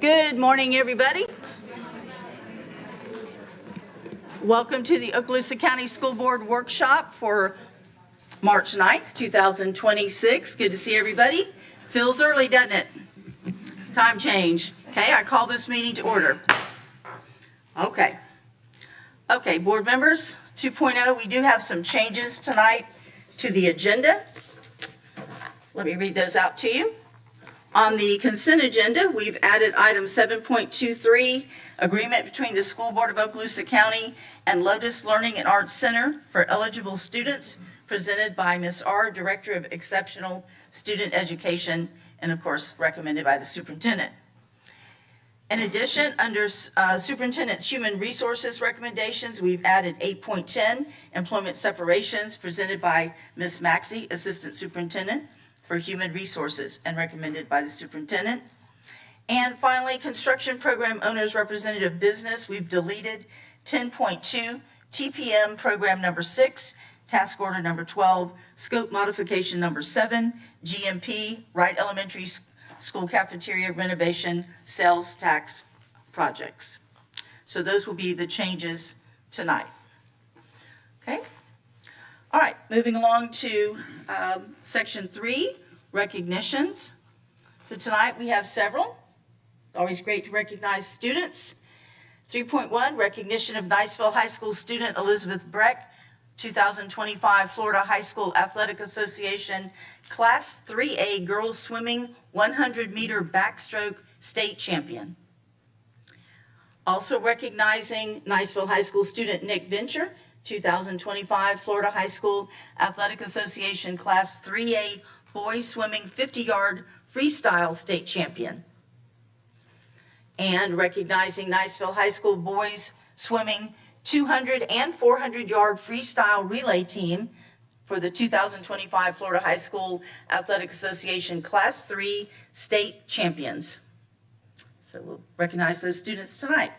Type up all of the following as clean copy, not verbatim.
Good morning, everybody. Welcome to the Okaloosa County School Board Workshop for March 9th, 2026. Good to see everybody. Feels early, doesn't it? Time change. Okay, I call this meeting to order. Okay, board members, 2.0, we do have some changes tonight to the agenda. Let me read those out to you. On the consent agenda, we've added item 7.23, agreement between the School Board of Okaloosa County and Lotus Learning and Arts Center for eligible students, presented by Ms. R., Director of Exceptional Student Education, and of course, recommended by the superintendent. In addition, under Superintendent's Human Resources recommendations, we've added 8.10, employment separations, presented by Ms. Maxey, Assistant Superintendent for Human Resources, and recommended by the superintendent. And finally, construction program owners representative business, we've deleted 10.2, TPM program number 6, task order number 12, scope modification number 7, GMP, Wright Elementary School cafeteria renovation, sales tax projects. So those will be the changes tonight. Okay. All right, moving along to section 3, recognitions. So tonight we have several. Always great to recognize students. 3.1, recognition of Niceville High School student Elizabeth Breck, 2025 Florida High School Athletic Association Class 3A Girls Swimming 100-meter backstroke state champion. Also recognizing Niceville High School student Nick Venture, 2025 Florida High School Athletic Association Class 3A Boys Swimming 50-yard freestyle state champion. And recognizing Niceville High School Boys Swimming 200 and 400-yard freestyle relay team for the 2025 Florida High School Athletic Association Class 3 state champions. So we'll recognize those students tonight.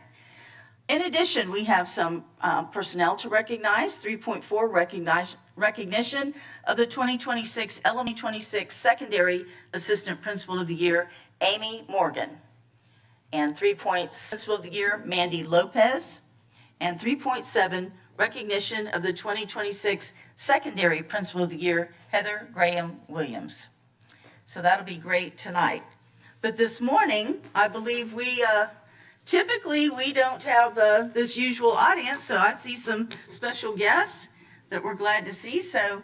In addition, we have some personnel to recognize. 3.4, recognition of the 2026 LM26 Secondary Assistant Principal of the Year, Amy Morgan. And 3.6 Principal of the Year, Mandy Lopez. And 3.7, recognition of the 2026 Secondary Principal of the Year, Heather Graham Williams. So that'll be great tonight. But this morning, I believe typically we don't have this usual audience, so I see some special guests that we're glad to see. So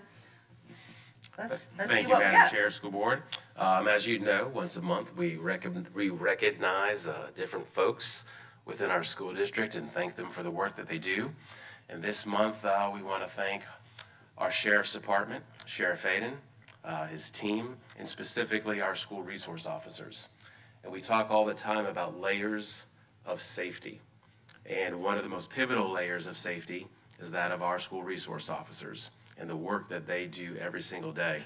let's see what we got. Thank you, Madam Chair, School Board. As you know, once a month we recognize different folks within our school district and thank them for the work that they do. And this month we want to thank our Sheriff's Department, Sheriff Aiden, his team, and specifically our school resource officers. And we talk all the time about layers of safety. And one of the most pivotal layers of safety is that of our school resource officers and the work that they do every single day.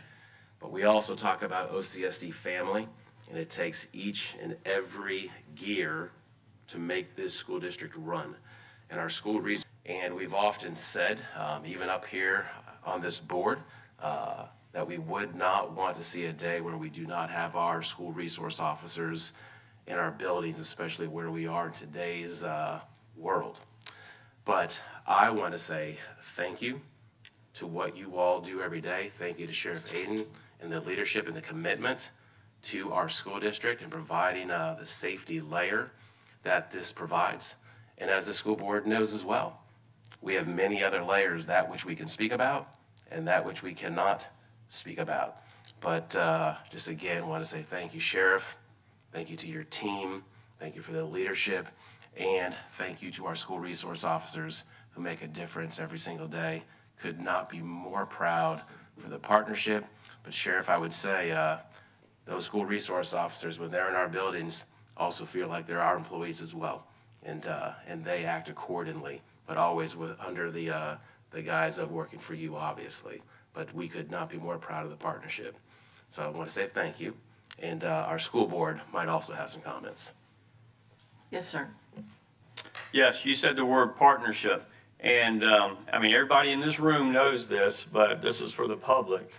But we also talk about OCSD family, and it takes each and every gear to make this school district run. And our school resource, and we've often said, even up here on this board, that we would not want to see a day where we do not have our school resource officers in our buildings, especially where we are in today's world. But I want to say thank you to what you all do every day. Thank you to Sheriff Aiden and the leadership and the commitment to our school district and providing the safety layer that this provides. And as the school board knows as well, we have many other layers, that which we can speak about and that which we cannot speak about. But just again, want to say thank you, Sheriff. Thank you to your team. Thank you for the leadership. And thank you to our school resource officers who make a difference every single day. Could not be more proud for the partnership. But Sheriff, I would say those school resource officers, when they're in our buildings, also feel like they're our employees as well. And they act accordingly, but always under the guise of working for you, obviously. But we could not be more proud of the partnership. So I want to say thank you. And our school board might also have some comments. Yes, sir. Yes, you said the word partnership. And I mean, everybody in this room knows this, but this is for the public.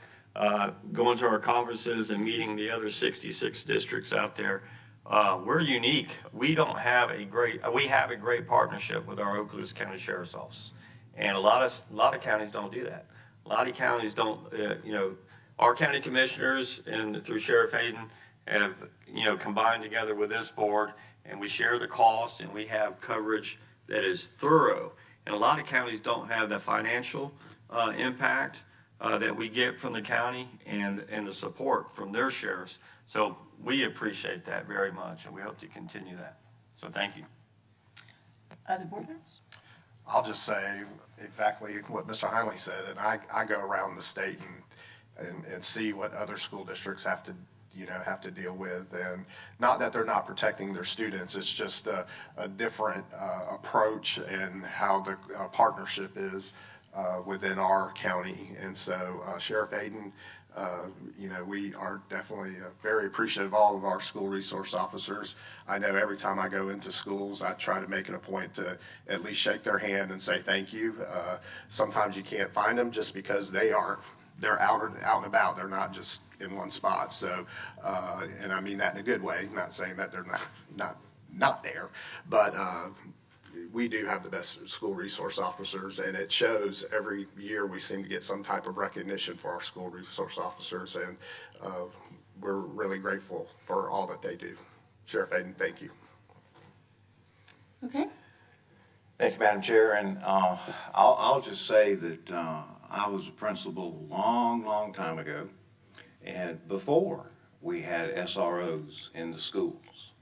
Going to our conferences and meeting the other 66 districts out there, we're unique. We have a great partnership with our Okaloosa County Sheriff's Office. And a lot of counties don't do that. A lot of counties don't, our county commissioners and through Sheriff Aiden have, combined together with this board, and we share the cost and we have coverage that is thorough. And a lot of counties don't have the financial impact that we get from the county and the support from their sheriffs. So we appreciate that very much, and we hope to continue that. So thank you. Other board members? I'll just say exactly what Mr. Heinley said, and I go around the state and see what other school districts have to deal with, and not that they're not protecting their students, it's just a different approach and how the partnership is within our county. And so Sheriff Aiden, we are definitely very appreciative of all of our school resource officers. I know every time I go into schools, I try to make it a point to at least shake their hand and say thank you. Sometimes you can't find them just because they're out and about. They're not just in one spot. So, and I mean that in a good way, not saying that they're not there, but we do have the best school resource officers, and it shows every year. We seem to get some type of recognition for our school resource officers, and we're really grateful for all that they do. Sheriff Aiden, thank you. Okay. Thank you, Madam Chair, and I'll just say that I was a principal a long time ago, and before we had SROs in the schools.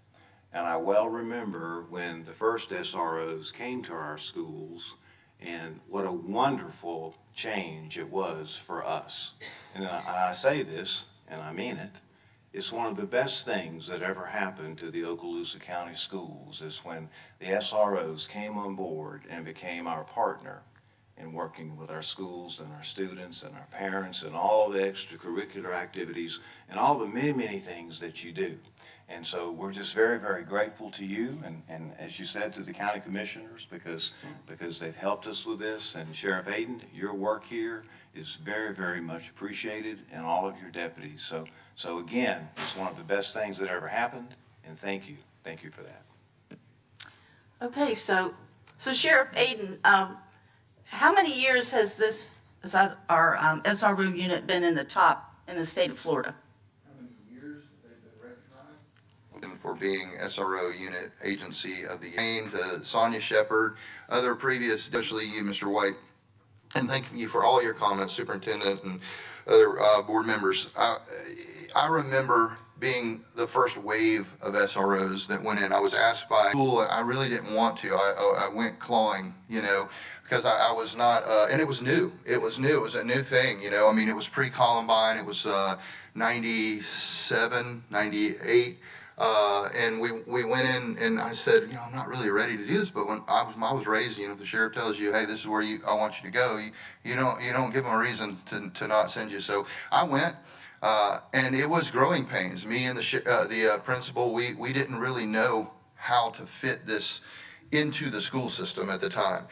And I well remember when the first SROs came to our schools and what a wonderful change it was for us. And I say this, and I mean it, it's one of the best things that ever happened to the Okaloosa County schools is when the SROs came on board and became our partner in working with our schools and our students and our parents and all the extracurricular activities and all the many things that you do. And so we're just very grateful to you and as you said, to the county commissioners because they've helped us with this. And Sheriff Aiden, your work here is very much appreciated, and all of your deputies. So again, it's one of the best things that ever happened, and thank you for that. Okay, so Sheriff Aiden, how many years has this, our SRO unit been in the top in the state of Florida? For being SRO unit agency of the year. To Sonia Shepard, other previous, especially you, Mr. White, and thank you for all your comments, Superintendent and other board members. I remember being the first wave of SROs that went in. I was asked by school, I really didn't want to. I went clawing, you know, because I was not, and it was new. It was new. It was a new thing, you know. I mean, it was pre-Columbine. It was 97, 98. And we went in, and I said, you know, I'm not really ready to do this, but when I was raised, you know, if the sheriff tells you, hey, this is where I want you to go, you don't give them a reason to not send you. So I went, and it was growing pains. Me and the principal, we didn't really know how to fit this into the school system at the time.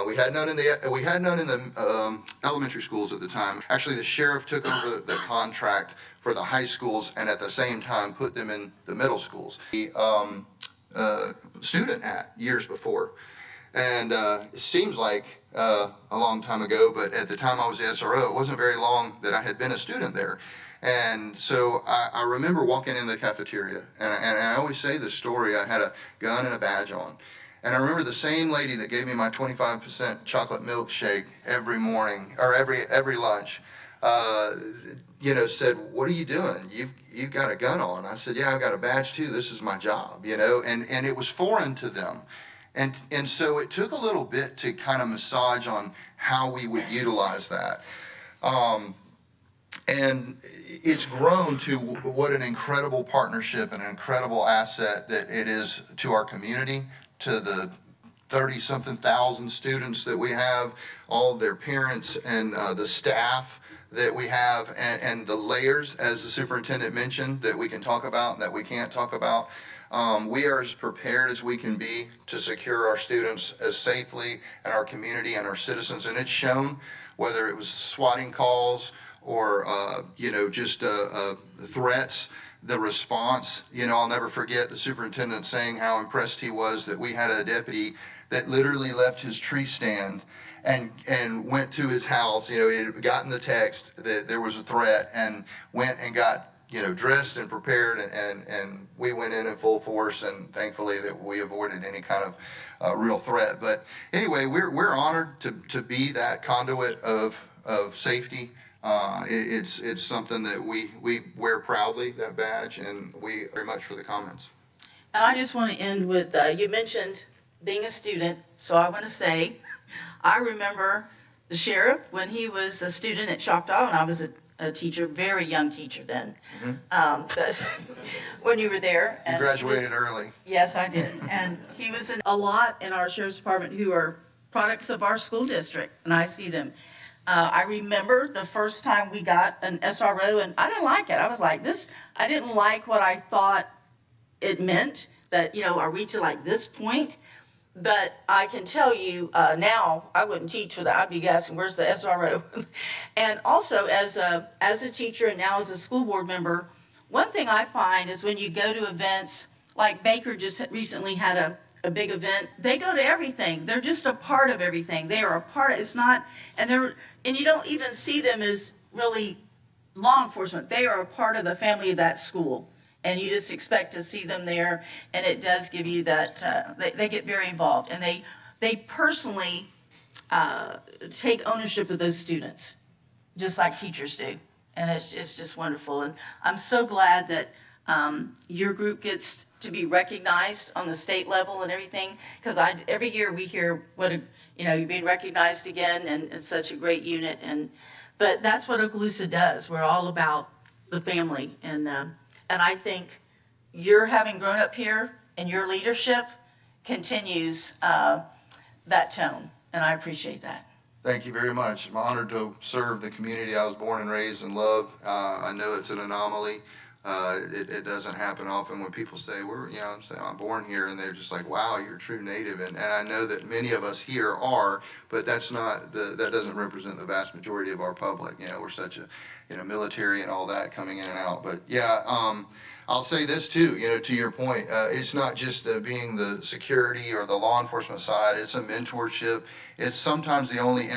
We had none in the elementary schools at the time. Actually, the sheriff took over the contract for the high schools and at the same time put them in the middle schools. The student act years before. And it seems like a long time ago, but at the time I was the SRO, it wasn't very long that I had been a student there. And so I remember walking in the cafeteria, and I always say this story. I had a gun and a badge on. And I remember the same lady that gave me my 25% chocolate milkshake every morning, or every lunch, you know, said, what are you doing? You've got a gun on. I said, yeah, I've got a badge too. This is my job, you know, and it was foreign to them. And so it took a little bit to kind of massage on how we would utilize that. And it's grown to what an incredible partnership and an incredible asset that it is to our community, to the 30-something thousand students that we have, all of their parents, and the staff that we have, and the layers, as the superintendent mentioned, that we can talk about and that we can't talk about. We are as prepared as we can be to secure our students as safely, and our community and our citizens. And it's shown, whether it was swatting calls or you know, just threats, the response. You know, I'll never forget the superintendent saying how impressed he was that we had a deputy that literally left his tree stand and went to his house. You know, he had gotten the text that there was a threat and went and got, you know, dressed and prepared, and we went in full force, and thankfully that we avoided any kind of real threat. But anyway, we're honored to be that conduit of safety. It's something that we wear proudly, that badge, and we very much for the comments. And I just want to end with, you mentioned being a student, so I want to say, I remember the sheriff when he was a student at Choctaw, and I was a teacher, very young teacher then. But when you were there. You graduated early. Yes, I did. And he was in a lot in our sheriff's department who are products of our school district, and I see them. I remember the first time we got an SRO, and I didn't like it. I was like, I didn't like what I thought it meant, that, you know, are we to like this point? But I can tell you now, I wouldn't teach for that. I'd be asking, where's the SRO? And also, as a teacher and now as a school board member, one thing I find is when you go to events, like Baker just recently had a big event, they go to everything. They're just a part of everything. They are a part of, it's not, and you don't even see them as really law enforcement. They are a part of the family of that school. And you just expect to see them there, and it does give you that, they get very involved, and they personally take ownership of those students, just like teachers do. And it's just wonderful. And I'm so glad that your group gets to be recognized on the state level and everything, because every year we hear you're being recognized again, and it's such a great unit. But that's what Okaloosa does. We're all about the family, and I think you're having grown up here, and your leadership continues that tone, and I appreciate that. Thank you very much. I'm honored to serve the community I was born and raised and love. I know it's an anomaly. It doesn't happen often when people say, I'm born here, and they're just like, wow, you're a true native. And I know that many of us here are, but that doesn't represent the vast majority of our public. You know, we're such a, military and all that coming in and out. But yeah, I'll say this too, to your point, it's not just being the security or the law enforcement side, it's a mentorship. It's sometimes the only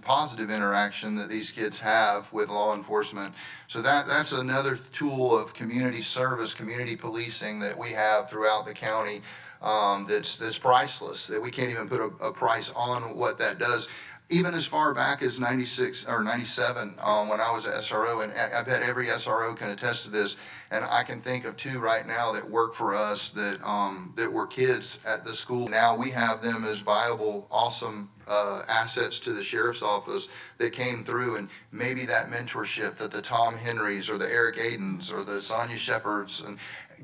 positive interaction that these kids have with law enforcement. So that's another tool of community service, community policing that we have throughout the county, that's priceless, that we can't even put a price on what that does. Even as far back as 96 or 97, when I was at SRO, and I bet every SRO can attest to this, and I can think of two right now that work for us that were kids at the school. Now we have them as viable, awesome assets to the sheriff's office that came through, and maybe that mentorship that the Tom Henrys or the Eric Aidens or the Sonia Shepherds and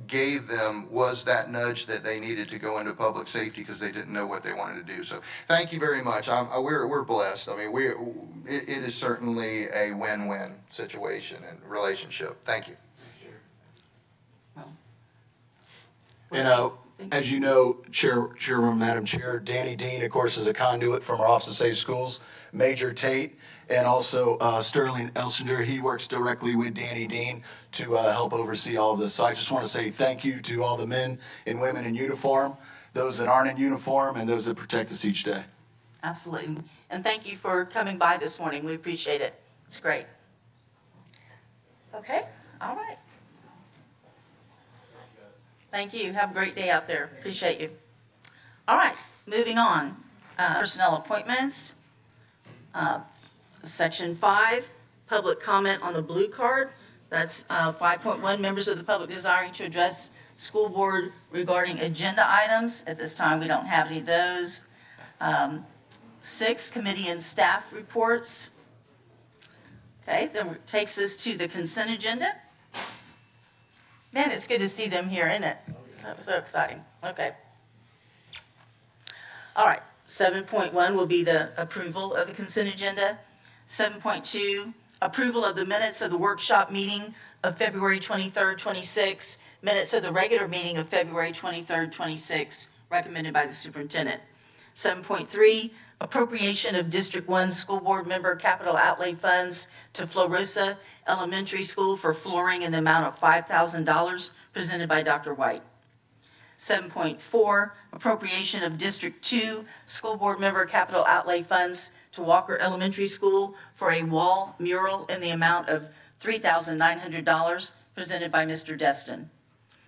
gave them was that nudge that they needed to go into public safety because they didn't know what they wanted to do. So thank you very much. We're blessed. I mean, it is certainly a win-win situation and relationship. Thank you. And as you know, Chairwoman, Madam Chair, Danny Dean, of course, is a conduit from our Office of Safe Schools. Major Tate, and also Sterling Elsinger, he works directly with Danny Dean to help oversee all of this. So I just want to say thank you to all the men and women in uniform, those that aren't in uniform, and those that protect us each day. Absolutely. And thank you for coming by this morning. We appreciate it. It's great. Okay, all right. Thank you. Have a great day out there. Appreciate you. All right, moving on. Personnel appointments. Section 5, public comment on the blue card. That's 5.1, members of the public desiring to address school board regarding agenda items. At this time, we don't have any of those. 6, committee and staff reports. Okay, then takes us to the consent agenda. Man, it's good to see them here, isn't it? So exciting. Okay. All right, 7.1 will be the approval of the consent agenda. 7.2, approval of the minutes of the workshop meeting of February 23rd, 26, minutes of the regular meeting of February 23rd, 26, recommended by the superintendent. 7.3, appropriation of District 1 school board member capital outlay funds to Florosa Elementary School for flooring in the amount of $5,000, presented by Dr. White. 7.4, appropriation of District 2 school board member capital outlay funds to Walker Elementary School for a wall mural in the amount of $3,900, presented by Mr. Destin.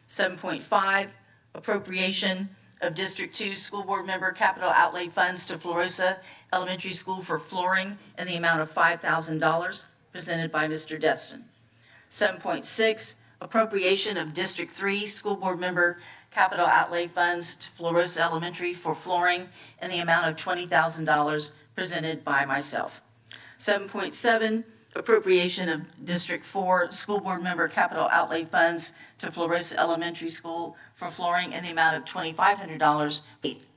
7.5, appropriation of District 2 school board member capital outlay funds to Florosa Elementary School for flooring in the amount of $5,000, presented by Mr. Destin. 7.6, appropriation of District 3 school board member capital outlay funds to Florosa Elementary for flooring in the amount of $20,000, presented by myself. 7.7, appropriation of District 4 school board member capital outlay funds to Florosa Elementary School for flooring in the amount of $2,500.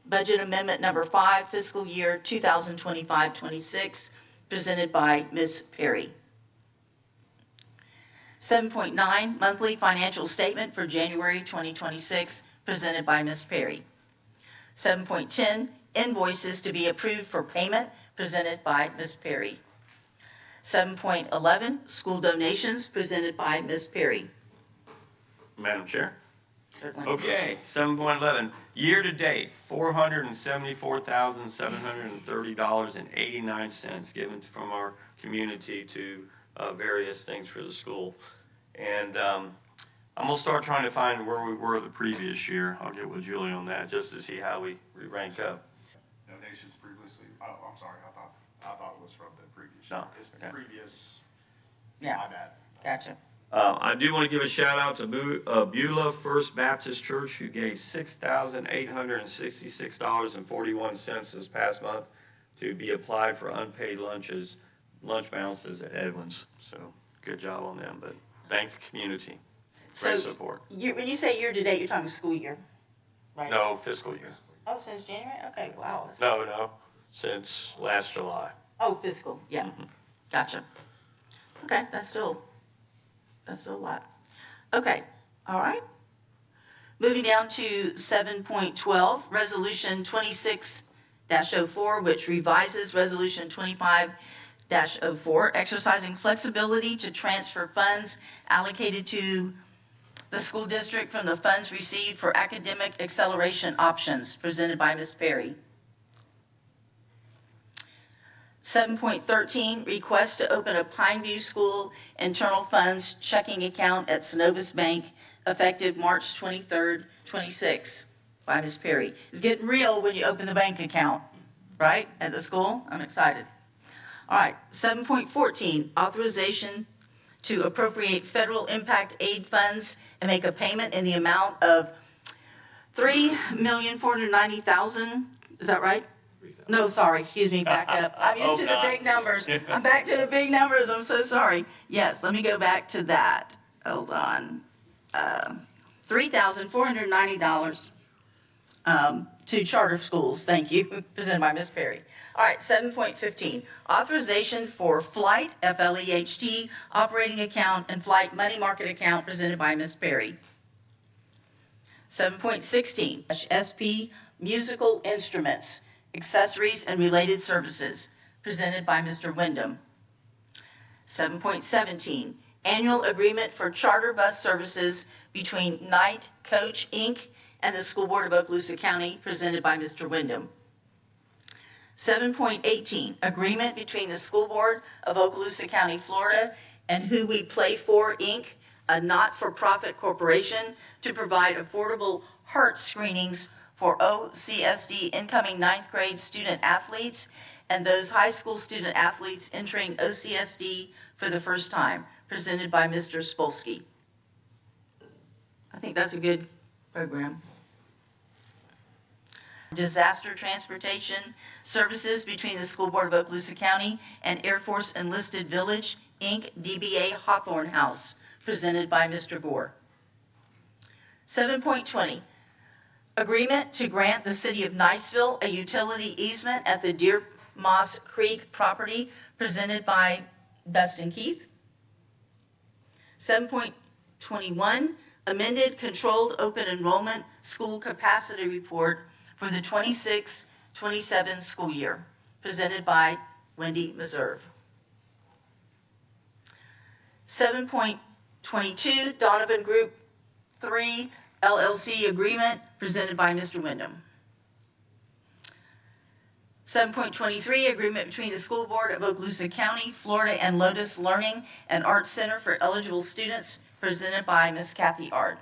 Budget amendment number 5, fiscal year 2025-26, presented by Ms. Perry. 7.9, monthly financial statement for January 2026, presented by Ms. Perry. 7.10, invoices to be approved for payment, presented by Ms. Perry. 7.11, school donations, presented by Ms. Perry. Madam Chair? Certainly. Okay, 7.11, year-to-date, $474,730.89 given from our community to various things for the school. And I'm gonna start trying to find where we were the previous year. I'll get with Julie on that, just to see how we rank up. Donations previously, oh, I'm sorry, I thought it was from the previous. No, It's okay. Previous, Yeah, my bad. gotcha. I do want to give a shout out to Beulah First Baptist Church, who gave $6,866.41 this past month to be applied for unpaid lunch balances at Edwin's. So good job on them, but thanks community. Great support. When you say year-to-date, you're talking school year, right? No, fiscal year. Oh, since January? Okay, wow. No, since last July. Oh, fiscal, yeah. Gotcha. Okay, that's still a lot. Okay, all right. Moving down to 7.12, Resolution 26-04, which revises Resolution 25-04, exercising flexibility to transfer funds allocated to the school district from the funds received for academic acceleration options, presented by Ms. Perry. 7.13, request to open a Pineview School internal funds checking account at Synovus Bank effective March 23rd, 26, by Ms. Perry. It's getting real when you open the bank account, right, at the school. I'm excited. All right, 7.14, authorization to appropriate federal impact aid funds and make a payment in the amount of $3,490,000. Is that right? No, sorry, excuse me, back up. I'm used to the big numbers. I'm back to the big numbers, I'm so sorry. Yes, let me go back to that. Hold on. $3,490 to charter schools, thank you, presented by Ms. Perry. All right, 7.15, authorization for flight, FLEHT, operating account, and flight money market account, presented by Ms. Perry. 7.16, SP musical instruments, accessories, and related services, presented by Mr. Wyndham. 7.17, annual agreement for charter bus services between Knight Coach, Inc. and the School Board of Okaloosa County, presented by Mr. Wyndham. 7.18, agreement between the School Board of Okaloosa County, Florida, and Who We Play For, Inc., a not-for-profit corporation, to provide affordable heart screenings for OCSD incoming 9th grade student athletes and those high school student athletes entering OCSD for the first time, presented by Mr. Spolsky. I think that's a good program. Disaster transportation services between the School Board of Okaloosa County and Air Force Enlisted Village, Inc., DBA Hawthorne House, presented by Mr. Gore. 7.20, agreement to grant the City of Niceville a utility easement at the Deer Moss Creek property, presented by Dustin Keith. 7.21, amended controlled open enrollment school capacity report for the 26-27 school year, presented by Wendy Meserve. 7.22, Donovan Group 3 LLC agreement, presented by Mr. Wyndham. 7.23, agreement between the School Board of Okaloosa County, Florida, and Lotus Learning and Arts Center for eligible students, presented by Ms. Kathy Ard.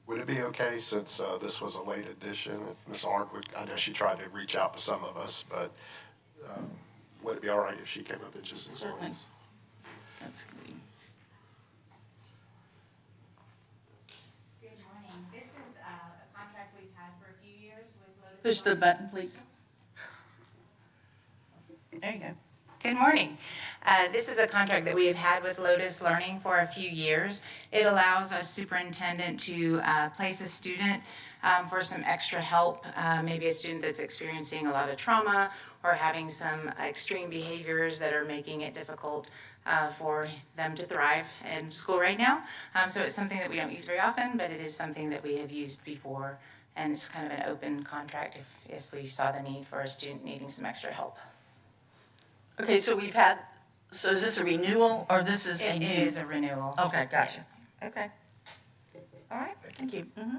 Would it be okay, since this was a late addition, if Ms. Arndt would, I know she tried to reach out to some of us, but would it be all right if she came up and just explained? Certainly. That's good. Good morning. This is a contract we've had for a few years with Lotus. Push the button, please. There you go. Good morning. This is a contract that we have had with Lotus Learning for a few years. It allows a superintendent to place a student for some extra help, maybe a student that's experiencing a lot of trauma or having some extreme behaviors that are making it difficult for them to thrive in school right now. So it's something that we don't use very often, but it is something that we have used before, and it's kind of an open contract if we saw the need for a student needing some extra help. Okay, so we've had, so is this a renewal or this is a It new? is a renewal. Okay, gotcha. Yes. Okay. All right, thank you. Mm-hmm.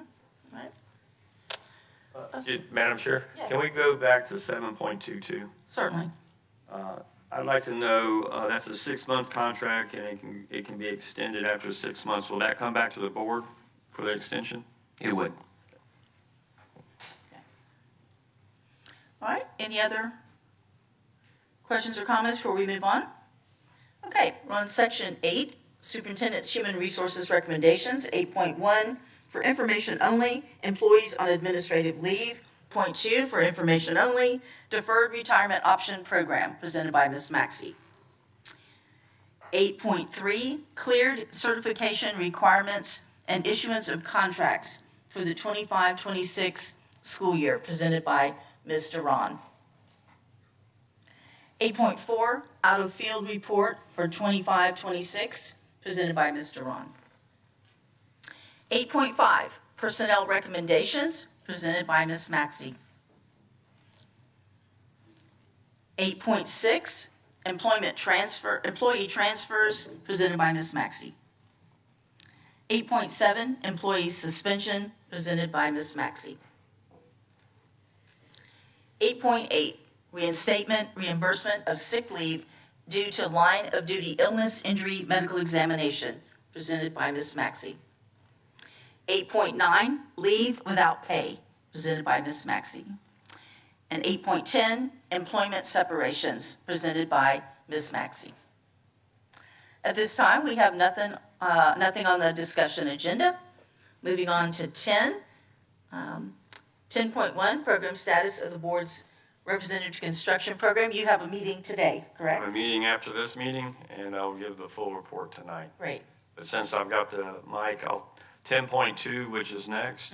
All right, Madam Chair, Yes. can we go back to 7.22? certainly. I'd like to know, that's a 6-month contract and it can be extended after 6 months. Will that come back to the board for the extension? It would. All right, any other questions or comments before we move on? Okay, we're on section 8, Superintendent's Human Resources Recommendations. 8.1, for information only, employees on administrative leave. Point 2, for information only, Deferred Retirement Option Program, presented by Ms. Maxey. 8.3, cleared certification requirements and issuance of contracts for the 25-26 school year, presented by Ms. Duran. 8.4, out-of-field report for 25-26, presented by Ms. Duran. 8.5, personnel recommendations, presented by Ms. Maxey. 8.6, employee transfers, presented by Ms. Maxey. 8.7, employee suspension, presented by Ms. Maxey. 8.8, reinstatement, reimbursement of sick leave due to line of duty illness, injury, medical examination, presented by Ms. Maxey. 8.9, leave without pay, presented by Ms. Maxey. And 8.10, employment separations, presented by Ms. Maxey. At this time, we have nothing on the discussion agenda. Moving on to 10. 10.1, program status of the board's representative construction program. You have a meeting today, I correct? have a meeting after this meeting, and I'll give the full report tonight. Great. But since I've got the mic, 10.2, which is next,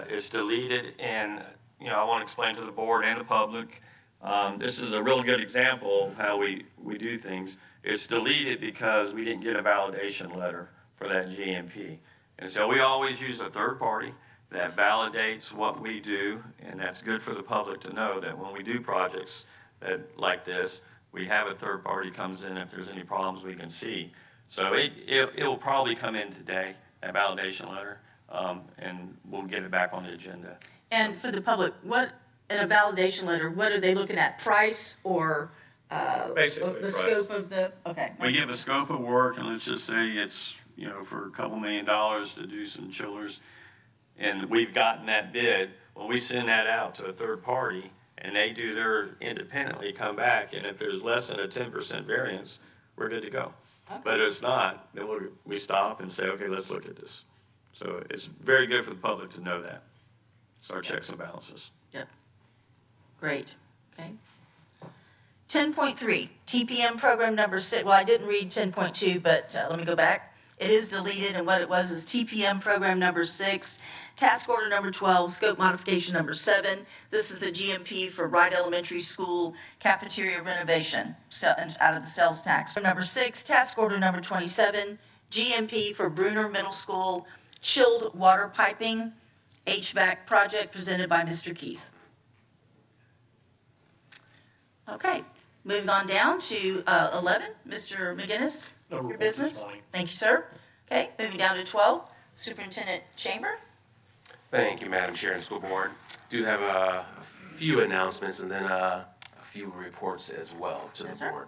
is deleted, and, I want to explain to the board and the public, this is a real good example of how we do things. It's deleted because we didn't get a validation letter for that GMP. And so we always use a third party that validates what we do, and that's good for the public to know that when we do projects like this, we have a third party comes in if there's any problems we can see. So it will probably come in today, that validation letter, and we'll get it back on the agenda. And for the public, in a validation letter, what are they looking at, price or Basically, the price. scope of the, okay. We give a scope of work, and let's just say it's, for a couple $1 million to do some chillers, and we've gotten that bid. Well, we send that out to a third party, and they do their independently come back, and if there's less than a 10% variance, we're good to go. Okay. But if it's not, then we stop and say, okay, let's look at this. So it's very good for the public to know that. It's our checks and balances. Yep. Great, okay. 10.3, TPM program number 6, well, I didn't read 10.2, but let me go back. It is deleted, and what it was is TPM program number 6, task order number 12, scope modification number 7. This is the GMP for Wright Elementary School cafeteria renovation out of the sales tax. Number 6, task order number 27, GMP for Bruner Middle School chilled water piping HVAC project, presented by Mr. Keith. Okay, moving on down to 11, Mr. McGinnis, your business. Thank you, sir. Okay, moving down to 12, Superintendent Chamber. Thank you, Madam Chair and School Board. Do have a few announcements and then a few reports as well to Yes, the sir. board.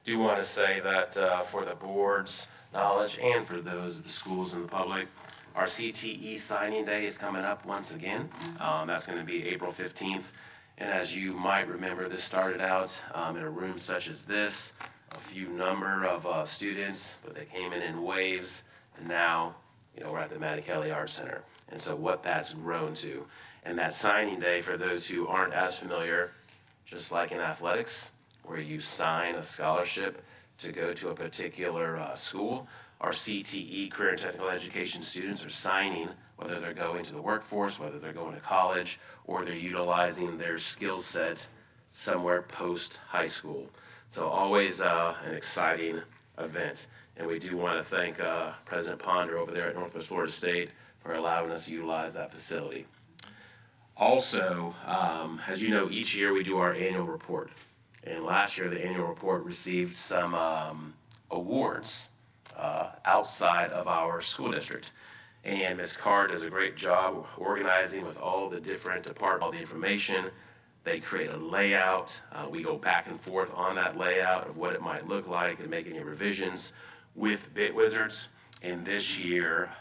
Do want to say that for the board's knowledge and for those of the schools and the public, our CTE signing day is coming up once again. That's going to be April 15th. And as you might remember, this started out in a room such as this, a few number of students, but they came in waves, and now, we're at the Mattie Kelly Art Center. And so what that's grown to. And that signing day, for those who aren't as familiar, just like in athletics, where you sign a scholarship to go to a particular school, our CTE, career and technical education students, are signing whether they're going to the workforce, whether they're going to college, or they're utilizing their skill set somewhere post-high school. So always an exciting event. And we do want to thank President Ponder over there at Northwest Florida State for allowing us to utilize that facility. Also, as you know, each year we do our annual report. And last year, the annual report received some awards outside of our school district. And Ms. Carr does a great job organizing with all the different departments, all the information. They create a layout. We go back and forth on that layout of what it might look like and make any revisions with Bit Wizards. And this year,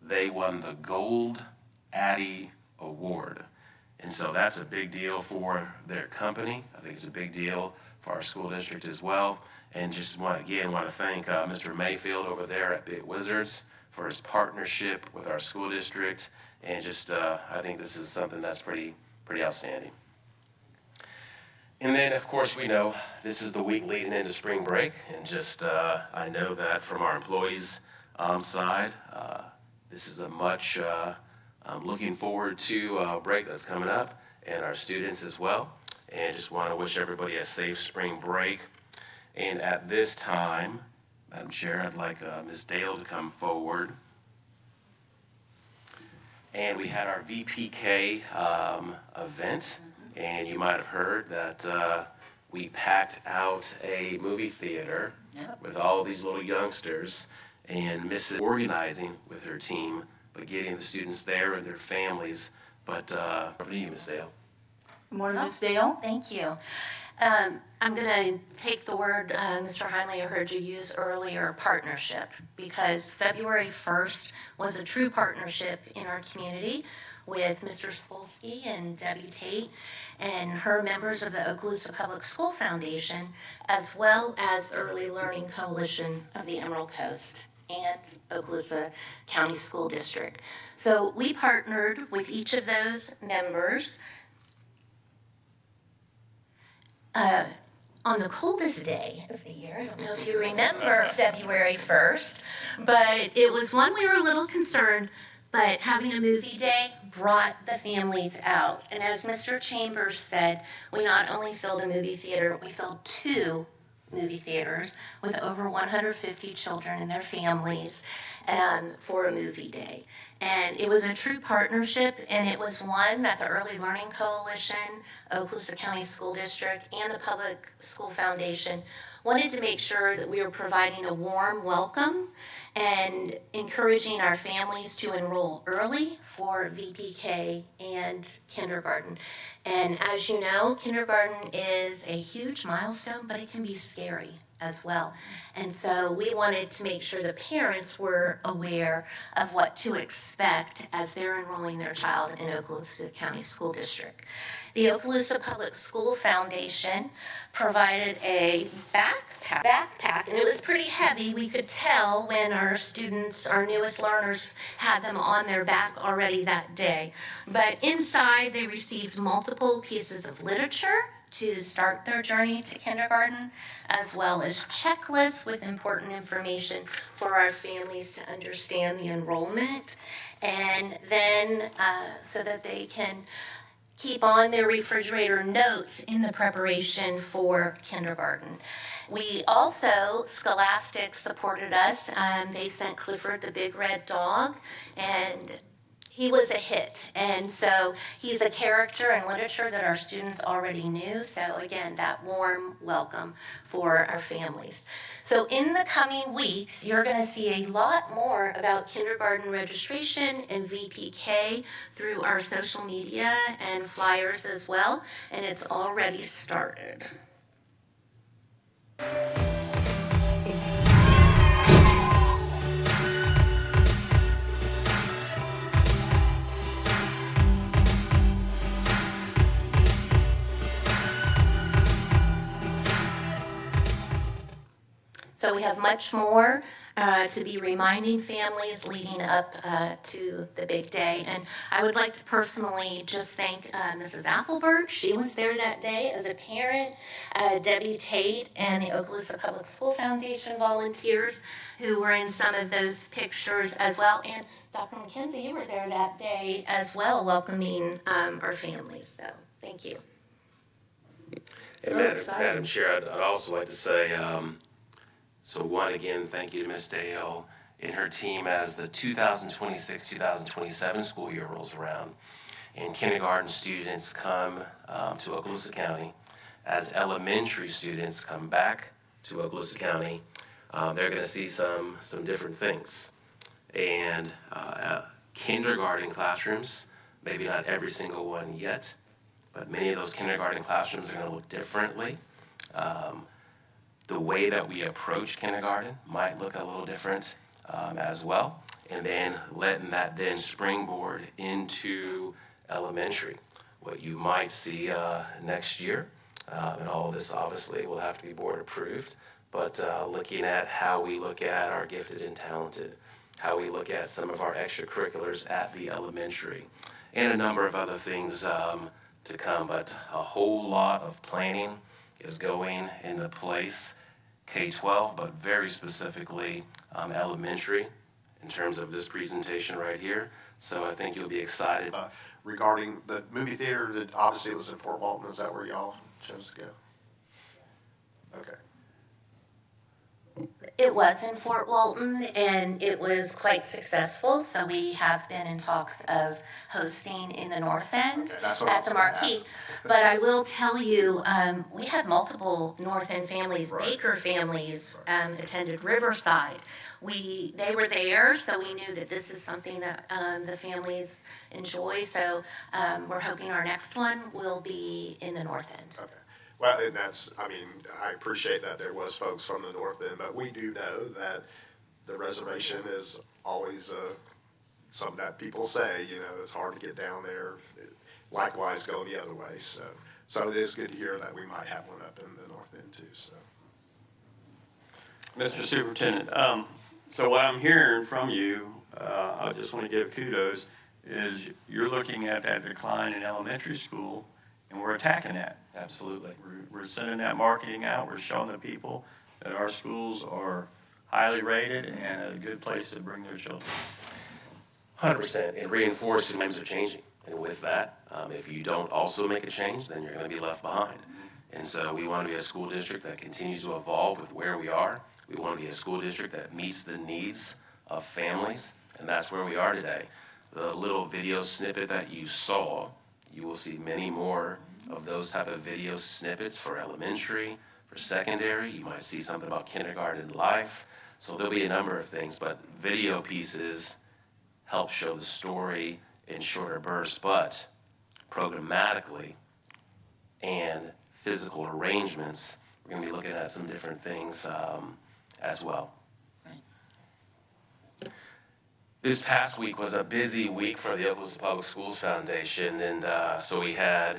they won the Gold Addy Award. And so that's a big deal for their company. I think it's a big deal for our school district as well. And just want to thank Mr. Mayfield over there at Bit Wizards for his partnership with our school district. And just, I think this is something that's pretty outstanding. And then, of course, we know this is the week leading into spring break. And just, I know that from our employees' side, this is a much looking forward to break that's coming up, and our students as well. And just want to wish everybody a safe spring break. And at this time, Madam Chair, I'd like Ms. Dale to come forward. And we had our VPK event, and you might have heard that we packed out a movie theater with all these little youngsters. and misses organizing with her team, but getting the students there and their families. But over to you, Ms. Dale. Good morning, Ms. Dale. Thank you. I'm going to take the word, Mr. Heinley, I heard you use earlier, partnership, because February 1st was a true partnership in our community with Mr. Spolsky and Debbie Tate and her members of the Okaloosa Public School Foundation, as well as the Early Learning Coalition of the Emerald Coast and Okaloosa County School District. So we partnered with each of those members on the coldest day of the year. I don't know if you remember February 1st, but it was one we were a little concerned, but having a movie day brought the families out. And as Mr. Chambers said, we not only filled a movie theater, we filled 2 movie theaters with over 150 children and their families for a movie day. And it was a true partnership, and it was one that the Early Learning Coalition, Okaloosa County School District, and the Public School Foundation wanted to make sure that we were providing a warm welcome and encouraging our families to enroll early for VPK and kindergarten. And as you know, kindergarten is a huge milestone, but it can be scary as well. And so we wanted to make sure the parents were aware of what to expect as they're enrolling their child in Okaloosa County School District. The Okaloosa Public School Foundation provided a backpack, and it was pretty heavy. We could tell when our students, our newest learners, had them on their back already that day. But inside, they received multiple pieces of literature to start their journey to kindergarten, as well as checklists with important information for our families to understand the enrollment, and then so that they can keep on their refrigerator notes in the preparation for kindergarten. We also, Scholastic supported us. They sent Clifford the Big Red Dog, and he was a hit. And so he's a character in literature that our students already knew. So again, that warm welcome for our families. So in the coming weeks, you're going to see a lot more about kindergarten registration and VPK through our social media and flyers as well. And it's already started. So we have much more to be reminding families leading up to the big day. And I would like to personally just thank Mrs. Appleberg. She was there that day as a parent, Debbie Tate, and the Okaloosa Public School Foundation volunteers who were in some of those pictures as well. And Dr. McKenzie, you were there that day as well, welcoming our families. So thank you. And Madam Chair, I'd also like to say, so one, again, thank you to Ms. Dale and her team as the 2026-2027 school year rolls around and kindergarten students come to Okaloosa County. As elementary students come back to Okaloosa County, they're going to see some different things. And kindergarten classrooms, maybe not every single one yet, but many of those kindergarten classrooms are going to look differently. The way that we approach kindergarten might look a little different as well, and then letting that then springboard into elementary. What you might see next year, and all of this obviously will have to be board approved, but looking at how we look at our gifted and talented, how we look at some of our extracurriculars at the elementary, and a number of other things to come, but a whole lot of planning is going into place, K-12, but very specifically elementary in terms of this presentation right here. So I think you'll be excited. Regarding the movie theater, that obviously it was in Fort Walton, is that where y'all chose to go? Okay. It was in Fort Walton, and it was quite successful, so we have been in talks of hosting in the North End Okay, that's what I at was the gonna Marquee. ask. But I will tell you, we had multiple North End families, Right. Baker families, attended Riverside. They were there, so we knew that this is something that the families enjoy, so we're hoping our next one will be in the North End. Okay. Well, and that's, I mean, I appreciate that there was folks from the north end, but we do know that the reservation is always something that people say, you know, it's hard to get down there. Likewise, go the other way. So it is good to hear that we might have one up in the north end too, so. Mr. Superintendent, so what I'm hearing from you, I just want to give kudos, is you're looking at that decline in elementary school, and we're attacking that. Absolutely. We're sending that marketing out, we're showing the people that our schools are highly rated and a good place to bring their children. 100%, and reinforcing times are changing. And with that, if you don't also make a change, then you're going to be left behind. And so we want to be a school district that continues to evolve with where we are. We want to be a school district that meets the needs of families, and that's where we are today. The little video snippet that you saw, you will see many more of those type of video snippets for elementary, for secondary. You might see something about kindergarten life. So there'll be a number of things, but video pieces help show the story in shorter bursts, but programmatically and physical arrangements, we're going to be looking at some different things as well. This past week was a busy week for the Oklahoma Public Schools Foundation, and so we had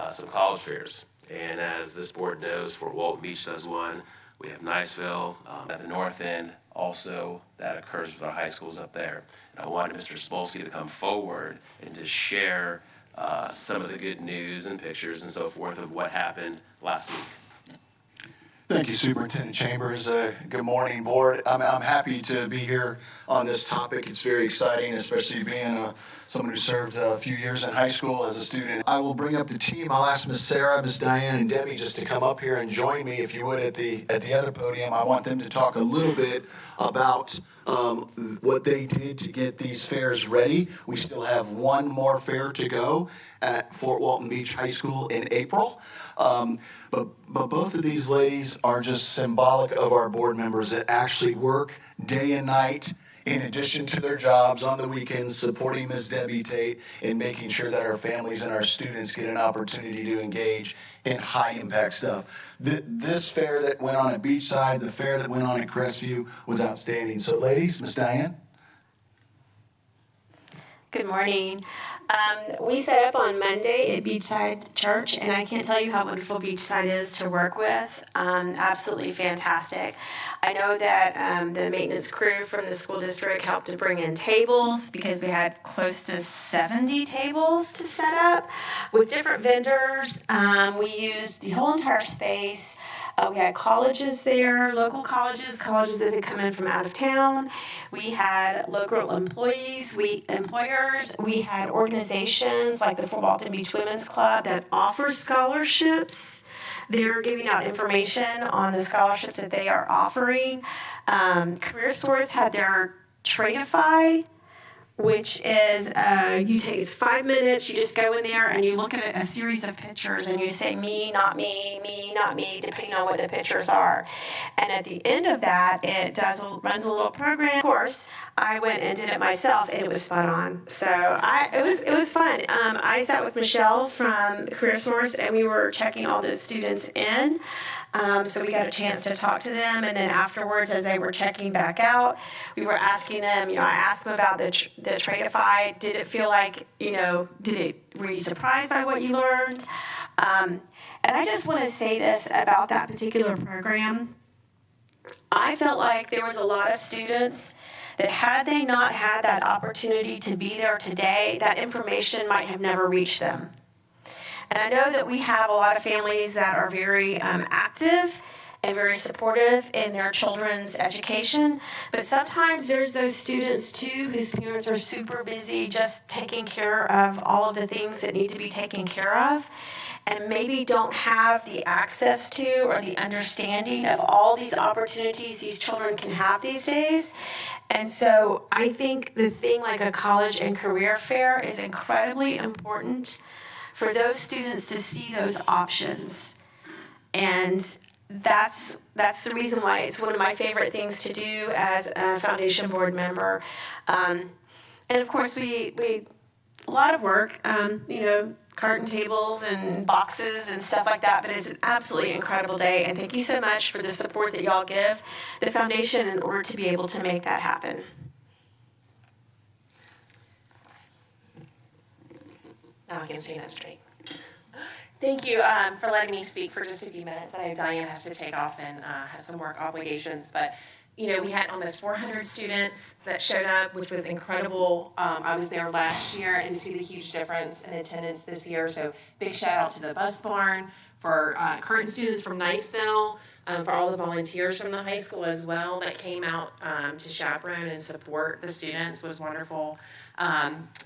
some college fairs. And as this board knows, Fort Walton Beach does one. We have Niceville at the north end. Also, that occurs with our high schools up there. And I wanted Mr. Spolsky to come forward and to share some of the good news and pictures and so forth of what happened last week. Thank you, Superintendent Chambers. Good morning, Board. I'm happy to be here on this topic. It's very exciting, especially being someone who served a few years in high school as a student. I will bring up the team. I'll ask Miss Sarah, Miss Diane, and Debbie just to come up here and join me, if you would, at the other podium. I want them to talk a little bit about what they did to get these fairs ready. We still have one more fair to go at Fort Walton Beach High School in April. But both of these ladies are just symbolic of our board members that actually work day and night in addition to their jobs on the weekends, supporting Ms. Debbie Tate and making sure that our families and our students get an opportunity to engage in high-impact stuff. This fair that went on at Beachside, the fair that went on at Crestview was outstanding. So ladies, Ms. Diane? Good morning. We set up on Monday at Beachside Church, and I can't tell you how wonderful Beachside is to work with. Absolutely fantastic. I know that the maintenance crew from the school district helped to bring in tables because we had close to 70 tables to set up with different vendors. We used the whole entire space. We had colleges there, local colleges that had come in from out of town. We had local employers. We had organizations like the Fort Walton Beach Women's Club that offers scholarships. They're giving out information on the scholarships that they are offering. Career Source had their Tradeify, which is it's 5 minutes. You just go in there and you look at a series of pictures and you say me, not me, depending on what the pictures are. And at the end of that, it runs a little program. Of course, I went and did it myself, and it was spot on. So it was fun. I sat with Michelle from Career Source, and we were checking all the students in. So we got a chance to talk to them, and then afterwards, as they were checking back out, we were asking them. I asked them about the Tradeify. Did it feel like, were you surprised by what you learned? And I just want to say this about that particular program. I felt like there was a lot of students that had they not had that opportunity to be there today, that information might have never reached them. And I know that we have a lot of families that are very active and very supportive in their children's education, but sometimes there's those students too whose parents are super busy just taking care of all of the things that need to be taken care of. and maybe don't have the access to or the understanding of all these opportunities these children can have these days. And so I think the thing like a college and career fair is incredibly important for those students to see those options. And that's the reason why it's one of my favorite things to do as a foundation board member. And of course, we a lot of work, carton tables and boxes and stuff like that, but it's an absolutely incredible day. And thank you so much for the support that y'all give the foundation in order to be able to make that happen. Now I can stand up straight. Thank you for letting me speak for just a few minutes. I know Diane has to take off and has some work obligations, but we had almost 400 students that showed up, which was incredible. I was there last year, and to see the huge difference in attendance this year. So big shout out to the bus barn, for current students from Niceville, for all the volunteers from the high school as well that came out to chaperone and support the students was wonderful.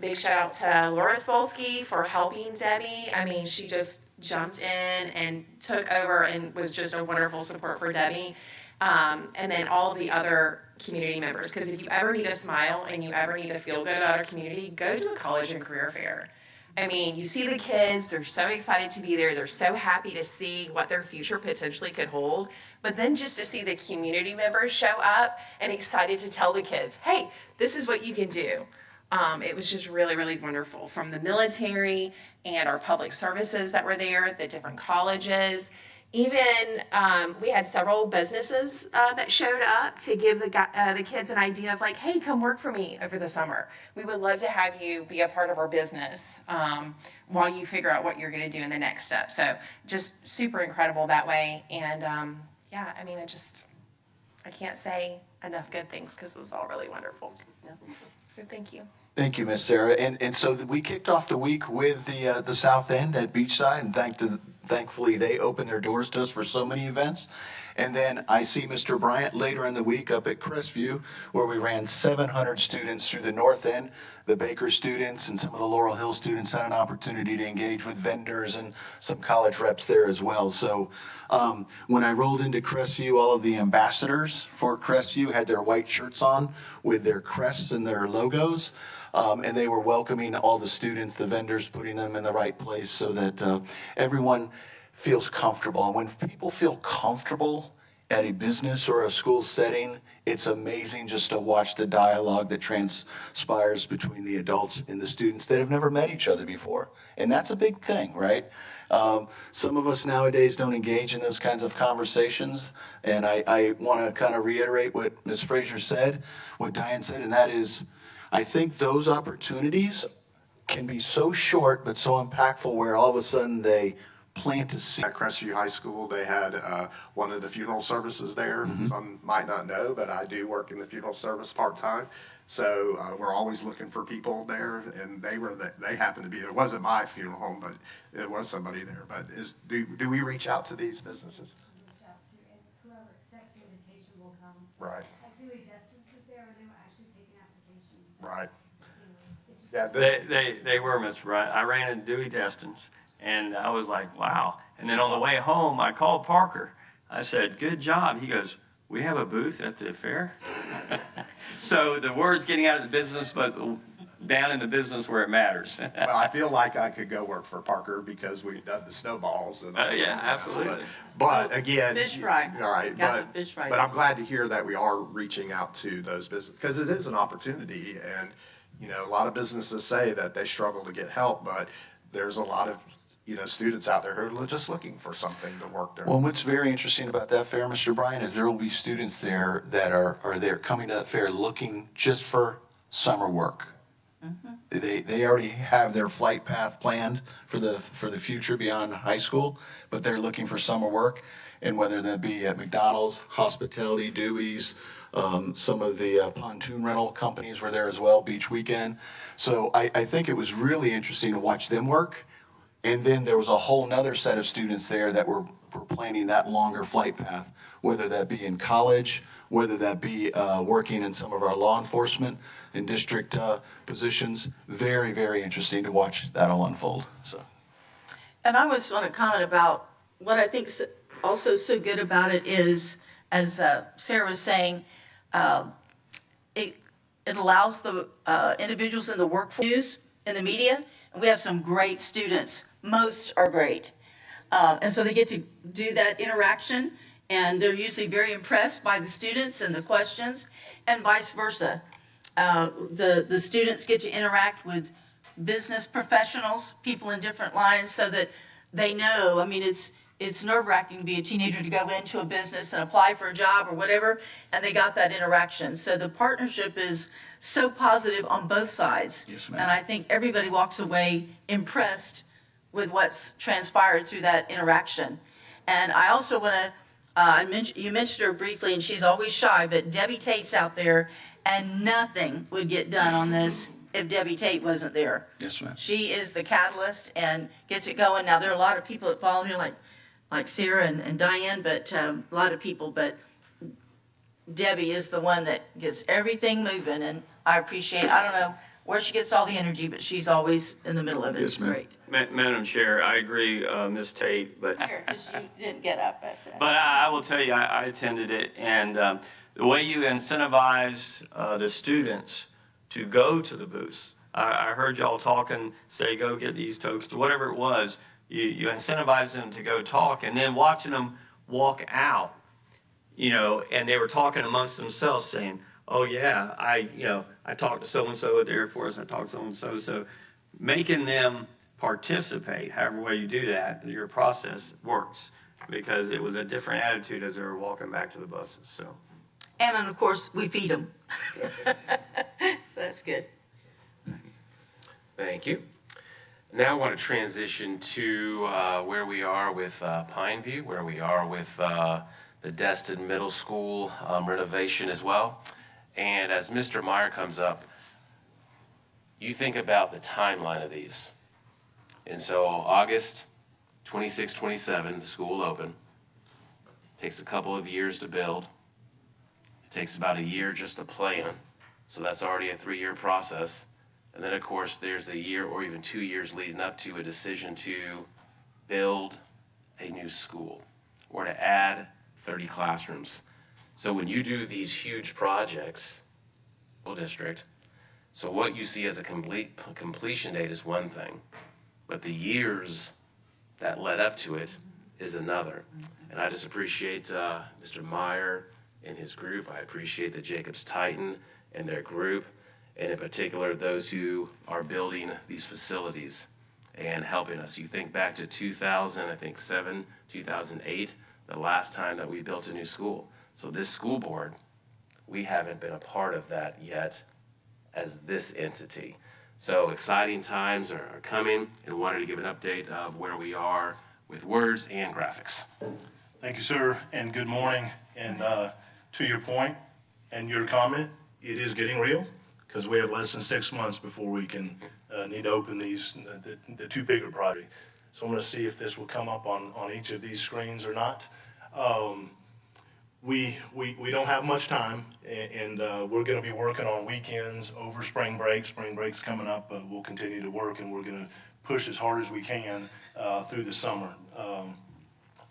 Big shout out to Laura Spolsky for helping Debbie. I mean, she just jumped in and took over and was just a wonderful support for Debbie. And then all the other community members, because if you ever need a smile and you ever need to feel good about our community, go to a college and career fair. I mean, you see the kids, they're so excited to be there, they're so happy to see what their future potentially could hold, but then just to see the community members show up and excited to tell the kids, hey, this is what you can do. It was just really, really wonderful, from the military and our public services that were there, the different colleges. Even we had several businesses that showed up to give the kids an idea of like, hey, come work for me over the summer. We would love to have you be a part of our business while you figure out what you're going to do in the next step. So just super incredible that way. And yeah, I mean, I can't say enough good things because it was all really wonderful. Yeah. So thank you. Thank you, Miss Sarah. And so we kicked off the week with the South End at Beachside, and thankfully they opened their doors to us for so many events. And then I see Mr. Bryant later in the week up at Crestview, where we ran 700 students through the North End. The Baker students and some of the Laurel Hill students had an opportunity to engage with vendors and some college reps there as well. So when I rolled into Crestview, all of the ambassadors for Crestview had their white shirts on with their crests and their logos. And they were welcoming all the students, the vendors, putting them in the right place so that everyone feels comfortable. And when people feel comfortable at a business or a school setting, it's amazing just to watch the dialogue that transpires between the adults and the students that have never met each other before. And that's a big thing, right? Some of us nowadays don't engage in those kinds of conversations. And I want to kind of reiterate what Ms. Frazier said, what Diane said, and that is, I think those opportunities can be so short but so impactful where all of a sudden they plant a seed. At Crestview High School, they had one of the funeral services there. Mm-hmm. Some might not know, but I do work in the funeral service part-time. So we're always looking for people there, and they happened to be there. It wasn't my funeral home, but it was somebody there. But do we reach out to these businesses? Reach out to, and whoever accepts the invitation will come. Right. Like Dewey Destins was there, and they were actually taking applications. Right. They were, Mr. Bryant. I ran into Dewey Destins, and I was like, wow. And then on the way home, I called Parker. I said, good job. He goes, we have a booth at the fair? So the word's getting out of the business, but down in the business where it matters. Well, I feel like I could go work for Parker because we've done the snowballs. And yeah, absolutely. But again, Fish fry. All right, fish fry. but I'm glad to hear that we are reaching out to those businesses because it is an opportunity. And a lot of businesses say that they struggle to get help, but there's a lot of students out there who are just looking for something to work there. Well, what's very interesting about that fair, Mr. Bryan, is there will be students there that are there coming to that fair looking just for summer work. Mm-hmm. They already have their flight path planned for the future beyond high school, but they're looking for summer work, and whether that be at McDonald's, Hospitality, Dewey's, some of the pontoon rental companies were there as well, Beach Weekend. So I think it was really interesting to watch them work. And then there was a whole nother set of students there that were planning that longer flight path, whether that be in college, whether that be working in some of our law enforcement and district positions. Very, very interesting to watch that all unfold. So, And I was want to comment about what I think also so good about it is, as Sarah was saying, it allows the individuals in the workforce, in the media, and we have some great students. Most are great. And so they get to do that interaction, and they're usually very impressed by the students and the questions, and vice versa. The students get to interact with business professionals, people in different lines, so that they know. I mean, it's nerve-wracking to be a teenager to go into a business and apply for a job or whatever, and they got that interaction. So the partnership is so positive on both sides. Yes, ma'am. And I think everybody walks away impressed with what's transpired through that interaction. And I also want to, you mentioned her briefly, and she's always shy, but Debbie Tate's out there, and nothing would get done on this if Debbie Tate wasn't there. Yes, ma'am. She is the catalyst and gets it going. Now, there are a lot of people that follow her, like Sarah and Diane, but a lot of people, but Debbie is the one that gets everything moving, and I appreciate, I don't know where she gets all the energy, but she's always in the middle of it. Yes, It's ma'am. great. Madam Chair, I agree, Ms. Tate, but Here, 'cause you didn't get up, But I will tell you, I attended it, and the way you incentivize the students to go to the booths, I heard y'all talking, say, go get these tokens, whatever it was, you incentivize them to go talk, and then watching them walk out, and they were talking amongst themselves, saying, oh yeah, I talked to so-and-so at the Air Force, I talked to so-and-so, so making them participate, however way you do that, your process works, because it was a different attitude as they were walking back to the buses, so. And then, of course, we feed them. So that's good. Thank you. Now I want to transition to where we are with Pineview, where we are with the Destin Middle School renovation as well. And as Mr. Meyer comes up, you think about the timeline of these. And so August 26, 27, the school will open. Takes a couple of years to build. It takes about a year just to plan. So that's already a 3-year process. And then, of course, there's a year or even 2 years leading up to a decision to build a new school or to add 30 classrooms. So when you do these huge projects, school district, so what you see as a completion date is one thing, but the years that led up to it is another. And I just appreciate Mr. Meyer and his group. I appreciate the Jacobs Titan and their group, and in particular those who are building these facilities and helping us. You think back to 2007, 2008, the last time that we built a new school. So this school board, we haven't been a part of that yet as this entity. So exciting times are coming, and wanted to give an update of where we are with words and graphics. Thank you, sir, and good morning. And to your point and your comment, it is getting real, because we have less than 6 months before we can need to open these, the two bigger projects. So I'm going to see if this will come up on each of these screens or not. We don't have much time, and we're going to be working on weekends over spring break. Spring break's coming up, but we'll continue to work, and we're going to push as hard as we can through the summer.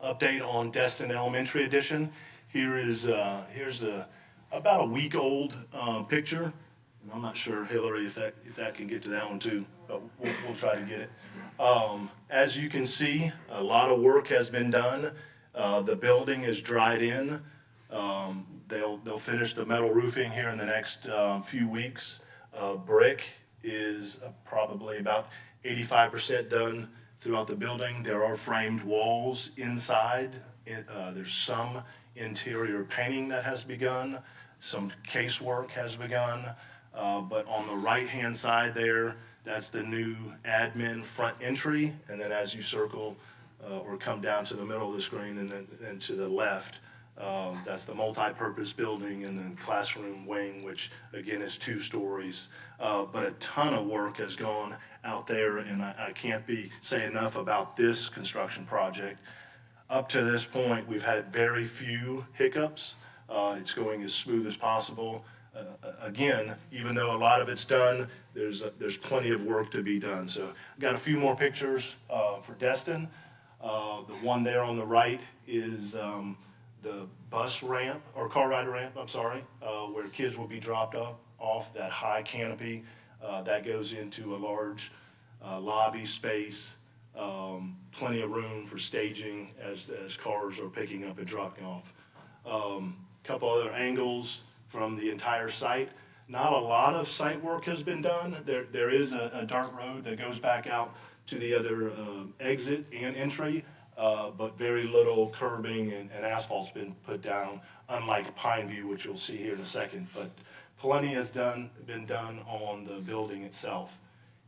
Update on Destin Elementary Edition. Here's about a week-old picture. I'm not sure, Hillary, if that can get to that one too, but we'll try to get it. As you can see, a lot of work has been done. The building is dried in. They'll finish the metal roofing here in the next few weeks. Brick is probably about 85% done throughout the building. There are framed walls inside. There's some interior painting that has begun. Some casework has begun. But on the right-hand side there, that's the new admin front entry. And then as you circle or come down to the middle of the screen and then to the left, that's the multi-purpose building and then classroom wing, which again is 2 stories. But a ton of work has gone out there, and I can't say enough about this construction project. Up to this point, we've had very few hiccups. It's going as smooth as possible. Again, even though a lot of it's done, there's plenty of work to be done. So I've got a few more pictures. for Destin. The one there on the right is the bus ramp, or car rider ramp, I'm sorry, where kids will be dropped off that high canopy. That goes into a large lobby space, plenty of room for staging as cars are picking up and dropping off. Couple other angles from the entire site. Not a lot of site work has been done. There is a dirt road that goes back out to the other exit and entry, but very little curbing and asphalt's been put down, unlike Pineview, which you'll see here in a second. But plenty has been done on the building itself.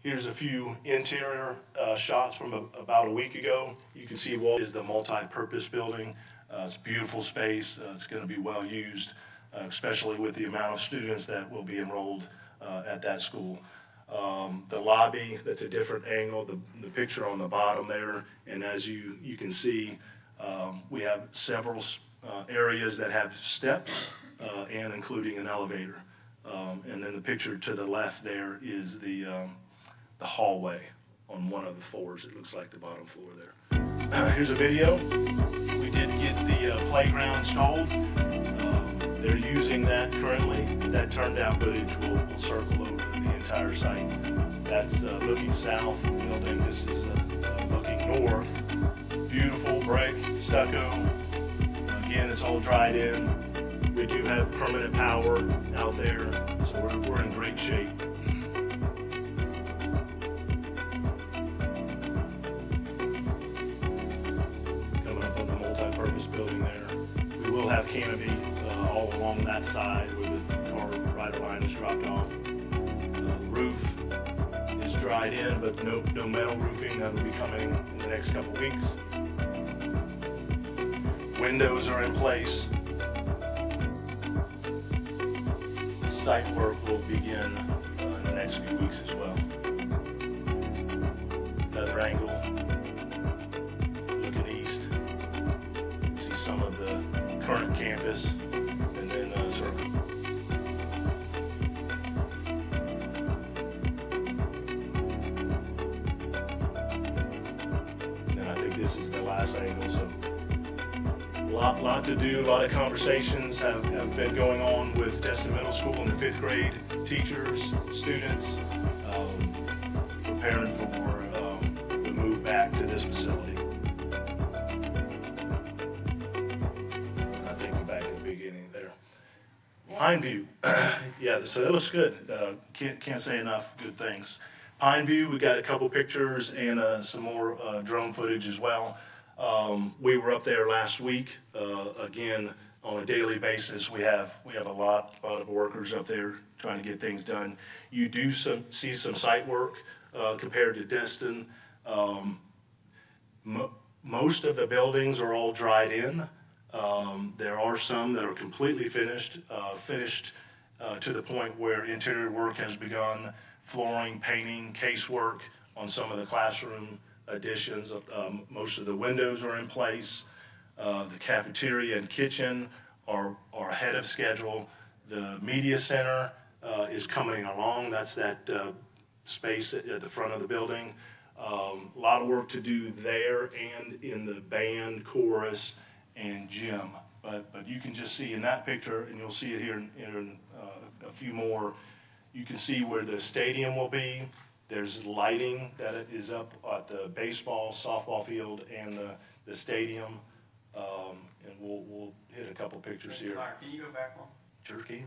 Here's a few interior shots from about a week ago. You can see what is the multi-purpose building. It's a beautiful space. It's going to be well used, especially with the amount of students that will be enrolled at that school. The lobby, that's a different angle, the picture on the bottom there, and as you can see, we have several areas that have steps and including an elevator. And then the picture to the left there is the hallway on one of the floors. It looks like the bottom floor there. Here's a video. We did get the playground installed. They're using that currently. That turned out footage will circle over the entire site. That's looking south of the building. This is looking north. Beautiful brick, stucco. Again, it's all dried in. We do have permanent power out there, so we're in great shape. Coming up on the multi-purpose building there. We will have canopy all along that side where the car rider line is dropped off. The roof is dried in, but no metal roofing. That will be coming in the next couple weeks. Windows are in place. Site work will begin in the next few weeks as well. Another angle, looking east. See some of the current campus, and then circle. And I think this is the last angle, so lot to do, a lot of conversations have been going on with Destin Middle School and the 5th grade teachers, students, preparing for the move back to this facility. And I think we're back at the beginning there. Pineview, yeah, so that looks good. Can't say enough good things. Pineview, we got a couple pictures and some more drone footage as well. We were up there last week. Again, on a daily basis, we have a lot of workers up there trying to get things done. You do see some site work compared to Destin. Most of the buildings are all dried in. There are some that are completely finished to the point where interior work has begun, flooring, painting, casework on some of the classroom additions. Most of the windows are in place. The cafeteria and kitchen are ahead of schedule. The media center is coming along. That's that space at the front of the building. A lot of work to do there and in the band, chorus, and gym. But you can just see in that picture, and you'll see it here in a few more, you can see where the stadium will be. There's lighting that is up at the baseball, softball field, and the stadium. And we'll hit a couple pictures here. Can you go back one? Sure can.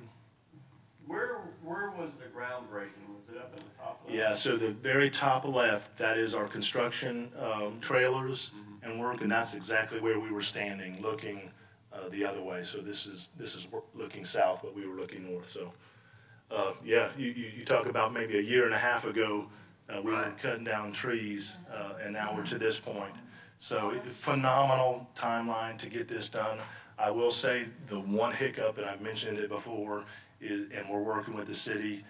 Where was the groundbreaking? Was it up in the top left? Yeah, so the very top left, that is our construction trailers and work, and that's exactly where we were standing, looking the other way. So this is looking south, but we were looking north. So yeah, you talk about maybe a year and a half ago, we were cutting down trees, and now we're to this point. So phenomenal timeline to get this done. I will say the one hiccup, and I've mentioned it before, and we're working with the city,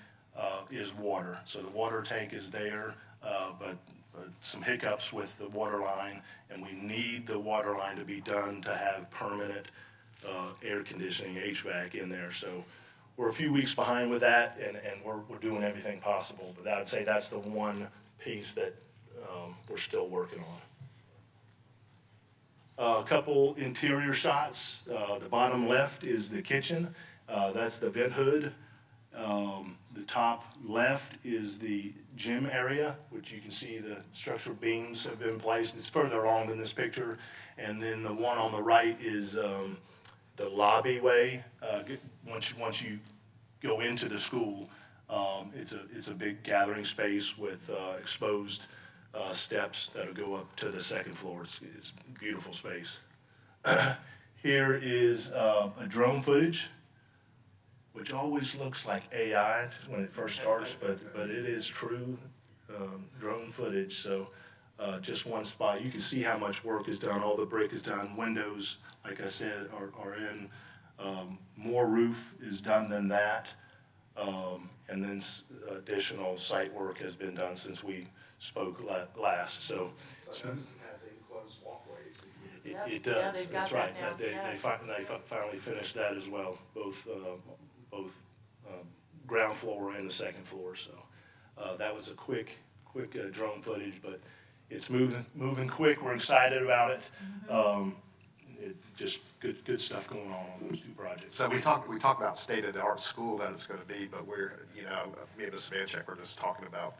is water. So the water tank is there, but some hiccups with the water line, and we need the water line to be done to have permanent air conditioning, HVAC in there. So we're a few weeks behind with that, and we're doing everything possible. But I'd say that's the one piece that we're still working on. A couple interior shots. The bottom left is the kitchen. That's the vent hood. The top left is the gym area, which you can see the structural beams have been placed. It's further along than this picture. And then the one on the right is the lobby way. Once you go into the school, it's a big gathering space with exposed steps that'll go up to the second floor. It's a beautiful space. Here is a drone footage, which always looks like AI when it first starts, but it is true drone footage. So just one spot. You can see how much work is done. All the brick is done. Windows, like I said, are in. More roof is done than that. And then additional site work has been done since we spoke last. So It has enclosed walkways. it does. Yeah, they've got That's right. that now. They Yeah. finally finished that as well, both ground floor and the second floor. So that was a quick drone footage, but it's moving quick. We're excited about it. Just good stuff going on those two projects. So we talk about state-of-the-art school that it's gonna be, but we're, me and Ms. Vancheck were just talking about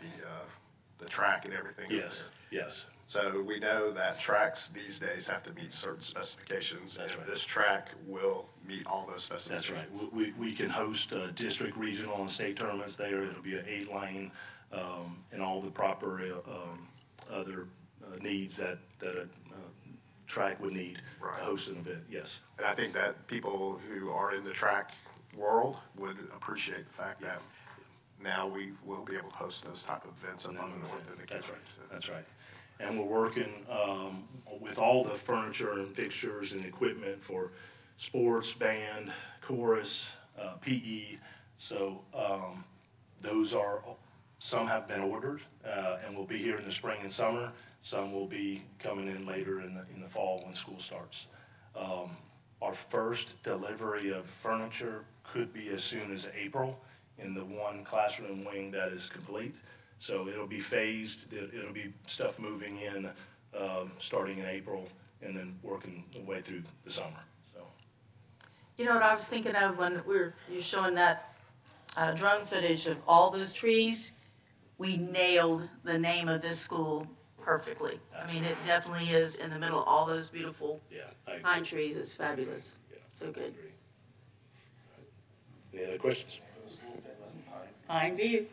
the track and everything. Yes, yes. So we know that tracks these days have to meet certain specifications. That's and right. This track will meet all those That's specifications. right. We can host district, regional, and state tournaments there. It'll be an 8-lane, and all the proper other needs that a track would need Right. to host an event, yes. And I think that people who are in the track world would appreciate the fact that now we will be able to host those type of events up on the north end of the That's county. right, that's right. And we're working with all the furniture and fixtures and equipment for sports, band, chorus, PE. So those some have been ordered and will be here in the spring and summer. Some will be coming in later in the fall when school starts. Our first delivery of furniture could be as soon as April in the one classroom wing that is complete. So it'll be phased. It'll be stuff moving in starting in April and then working the way through the summer. So You know what I was thinking of when you showing that drone footage of all those trees? We nailed the name of this school perfectly. I mean, it definitely is in the middle of all those beautiful yeah, I agree. pine trees. It's fabulous. Yeah, So I good. agree. Any other questions? Pine View.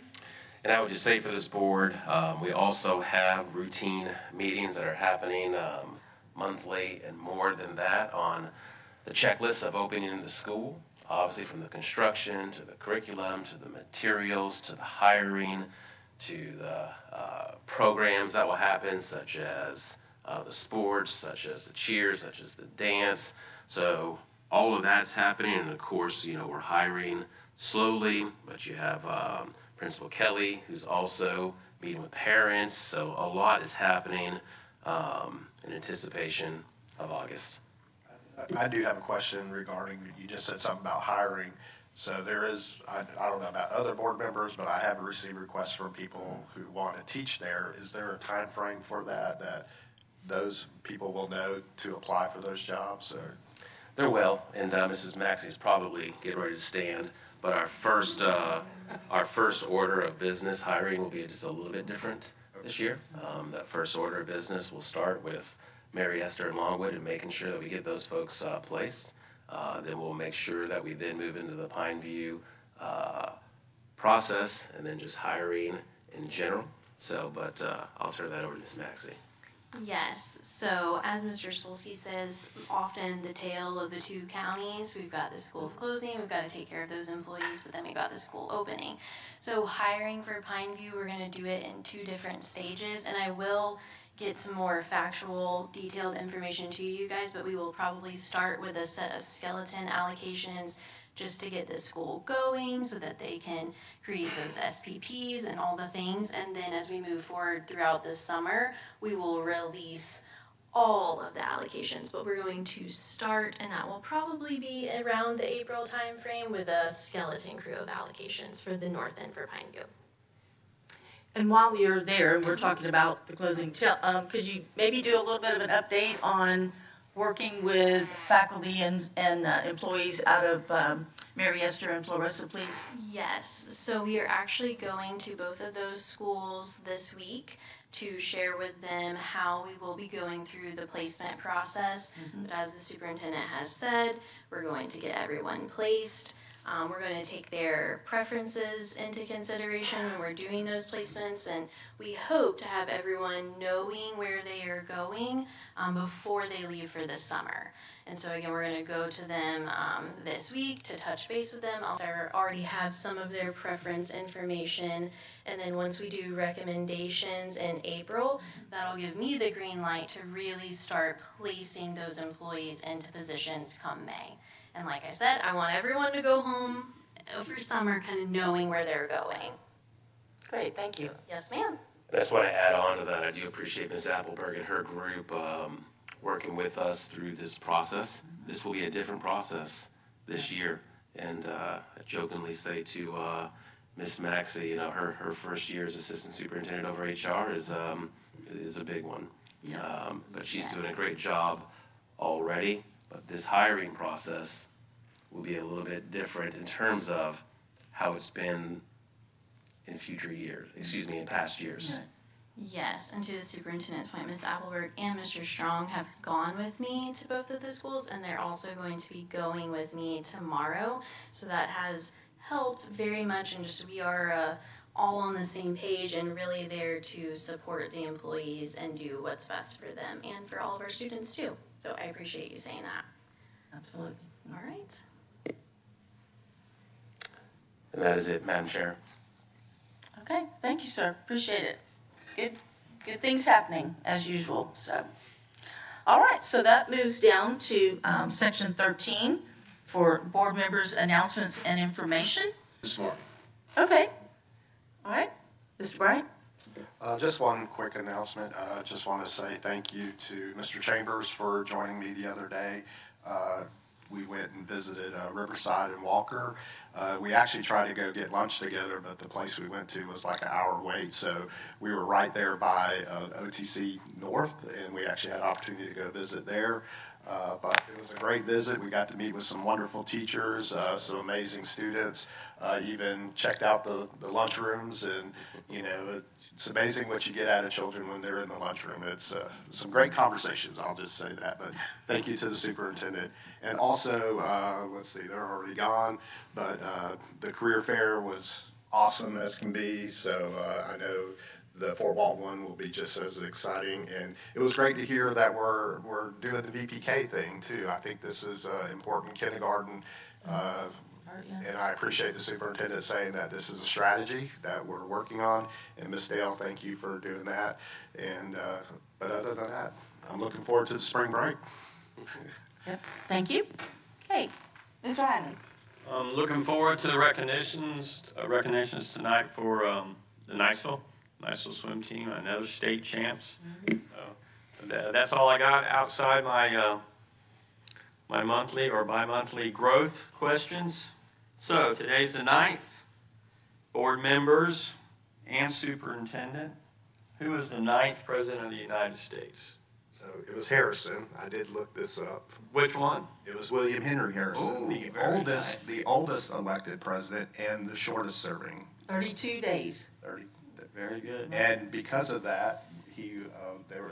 And I would just say for this board, we also have routine meetings that are happening monthly and more than that on the checklist of opening the school. Obviously from the construction to the curriculum to the materials to the hiring to the programs that will happen, such as the sports, such as the cheers, such as the dance. So all of that's happening, and of course, we're hiring slowly, but you have Principal Kelly, who's also meeting with parents. So a lot is happening in anticipation of August. I do have a question regarding, you just said something about hiring. So there is, I don't know about other board members, but I have received requests from people who want to teach there. Is there a time frame for that those people will know to apply for those jobs? Or? There will, and Mrs. Maxey is probably getting ready to stand. But our first order of business hiring will be just a little bit different this year. That first order of business will start with Mary Esther and Longwood and making sure that we get those folks placed. Then we'll make sure that we then move into the Pine View process and then just hiring in general. So, but I'll turn that over to Ms. Maxey. Yes, so as Mr. Stolsky says, often the tale of the two counties, we've got the schools closing, we've got to take care of those employees, but then we've got the school opening. So hiring for Pineview, we're going to do it in 2 different stages, and I will get some more factual, detailed information to you guys, but we will probably start with a set of skeleton allocations just to get the school going so that they can create those SPPs and all the things. And then as we move forward throughout the summer, we will release all of the allocations, but we're going to start, and that will probably be around the April timeframe with a skeleton crew of allocations for the north end for Pineview. And while you're there, and we're talking about the closing, could you maybe do a little bit of an update on working with faculty and employees out of Mary Esther and Florissa, please? Yes, so we are actually going to both of those schools this week to share with them how we will be going through the placement process. But as the superintendent has said, we're going to get everyone placed. We're going to take their preferences into consideration when we're doing those placements, and we hope to have everyone knowing where they are going before they leave for the summer. And so again, we're going to go to them this week to touch base with them. Also, already have some of their preference information, and then once we do recommendations in April, that'll give me the green light to really start placing those employees into positions come May. And like I said, I want everyone to go home over summer kind of knowing where they're going. Great, thank you. Yes, ma'am. I just want to add on to that. I do appreciate Ms. Appleberg and her group working with us through this process. This will be a different process this year. And I jokingly say to Ms. Maxey, you know, her first year as assistant superintendent over HR is a big one. Yeah. But she's doing a great job already. But this hiring process will be a little bit different in terms of how it's been in future years, in past years. Yes, and to the superintendent's point, Ms. Appleberg and Mr. Strong have gone with me to both of the schools, and they're also going to be going with me tomorrow. So that has helped very much, and just we are all on the same page and really there to support the employees and do what's best for them and for all of our students too. So I appreciate you saying that. Absolutely. All right. And that is it, Madam Chair. Okay, thank you, sir. Appreciate it. Good things happening as usual. So, all right. So that moves down to section 13 for board members' announcements and information. This morning. Okay. All right, Mr. Bryant. Just one quick announcement. Just want to say thank you to Mr. Chambers for joining me the other day. We went and visited Riverside and Walker. We actually tried to go get lunch together, but the place we went to was like an hour wait. So we were right there by OTC North, and we actually had an opportunity to go visit there. But it was a great visit. We got to meet with some wonderful teachers, some amazing students, even checked out the lunchrooms, and you know, it's amazing what you get out of children when they're in the lunchroom. It's some great conversations, I'll just say that. But thank you to the superintendent. And also, let's see, they're already gone, but the career fair was awesome as can be. So I know the Fort Walton one will be just as exciting. And it was great to hear that we're doing the VPK thing too. I think this is important kindergarten. And I appreciate the superintendent saying that this is a strategy that we're working on. And Ms. Dale, thank you for doing that. And but other than that, I'm looking forward to the spring break. Yep. Thank you. Okay, Mr. Hyden. I'm looking forward to the recognitions tonight for the Niceville swim team, another state champs. That's all I got outside my my monthly or bi-monthly growth questions. So today's the 9th. Board members and superintendent. Who is the 9th president of the United States? So it was Harrison. I did look this up. Which one? It was William Henry Harrison, Ooh, the oldest elected president and the shortest serving. 32 days. 30. Very good. And because of that, there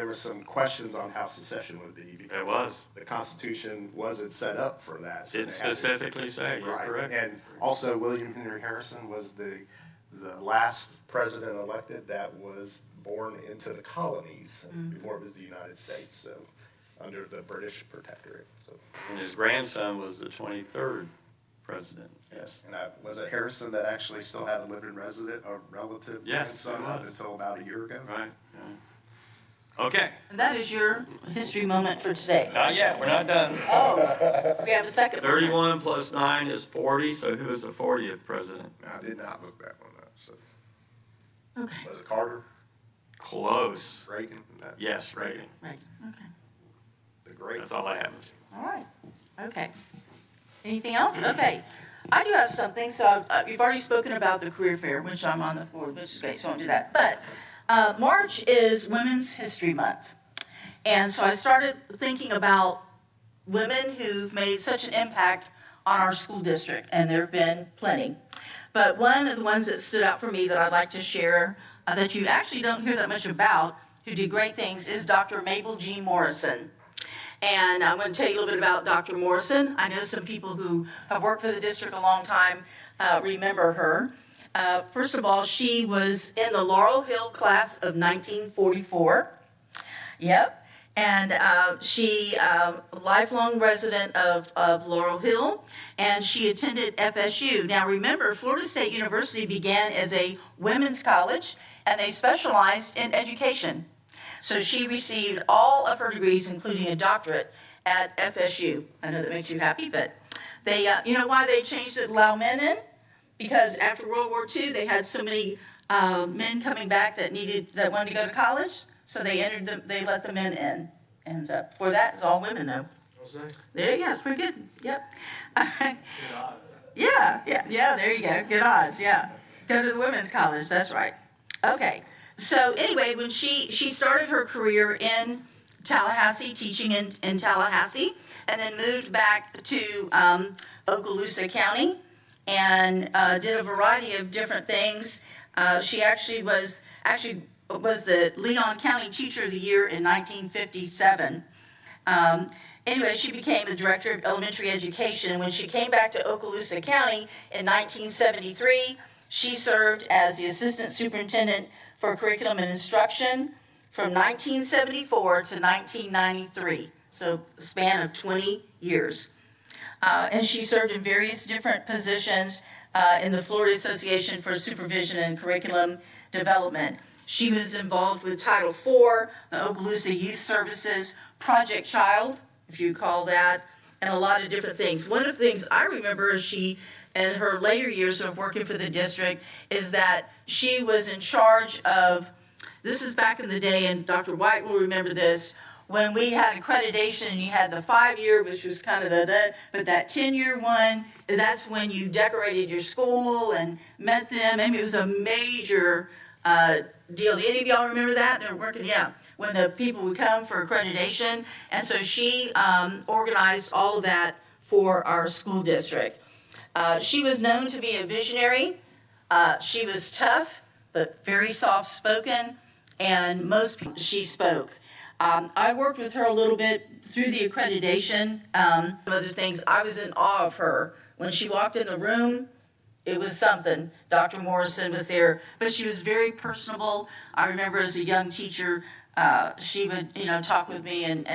were some questions on how secession would be. Because It was. The Constitution wasn't set up for that. So It specifically say, you're right. correct. And also, William Henry Harrison was the last president elected that was born into the colonies before it was the United States, so under the British protectorate. So. And his grandson was the 23rd president. Yes. And was it Harrison that actually still had a living resident, a relative grandson up until about a year ago? Right. Okay. And that is your history moment for today. Not yet. We're not done. Oh, we have a second. 31 plus 9 is 40. So who is the 40th president? I did not look that one up. So. Okay. Was it Carter? Close. Reagan? No. Yes, Reagan. Reagan. Okay. The great. That's all I have. All right. Okay. Anything else? Okay. I do have something. So you've already spoken about the career fair, which I'm on the board, which is great, so I won't do that. But March is Women's History Month. And so I started thinking about women who've made such an impact on our school district, and there have been plenty. But one of the ones that stood out for me that I'd like to share, that you actually don't hear that much about, who did great things, is Dr. Mabel G. Morrison. And I'm going to tell you a little bit about Dr. Morrison. I know some people who have worked for the district a long time remember her. First of all, she was in the Laurel Hill class of 1944. Yep. And she, a lifelong resident of Laurel Hill, and she attended FSU. Now remember, Florida State University began as a women's college, and they specialized in education. So she received all of her degrees, including a doctorate, at FSU. I know that makes you happy, but they, you know why they changed it to allow men in? Because after World War II, they had so many men coming back that wanted to go to college. So they let the men in. And for that, it's all women, though. That's nice. There you go. It's pretty good. Yep. Good odds. Yeah, there you go. Good odds, yeah. Go to the women's college. That's right. Okay. So anyway, when she started her career in Tallahassee, teaching in Tallahassee, and then moved back to Okaloosa County and did a variety of different things. She actually was the Leon County Teacher of the Year in 1957. Anyway, she became the Director of Elementary Education. When she came back to Okaloosa County in 1973, she served as the Assistant Superintendent for Curriculum and Instruction from 1974 to 1993, so a span of 20 years. And she served in various different positions in the Florida Association for Supervision and Curriculum Development. She was involved with Title IV, the Okaloosa Youth Services, Project Child, if you recall that, and a lot of different things. One of the things I remember is she, in her later years of working for the district, is that she was in charge of, this is back in the day, and Dr. White will remember this, when we had accreditation and you had the 5-year, which was kind of but that 10-year one, that's when you decorated your school and met them. I mean, it was a major deal. Do any of y'all remember that? They were working, yeah, when the people would come for accreditation. And so she organized all of that for our school district. She was known to be a visionary. She was tough, but very soft-spoken, and most people she spoke. I worked with her a little bit through the accreditation. Other things, I was in awe of her. When she walked in the room, it was something. Dr. Morrison was there, but she was very personable. I remember as a young teacher, she would, talk with me and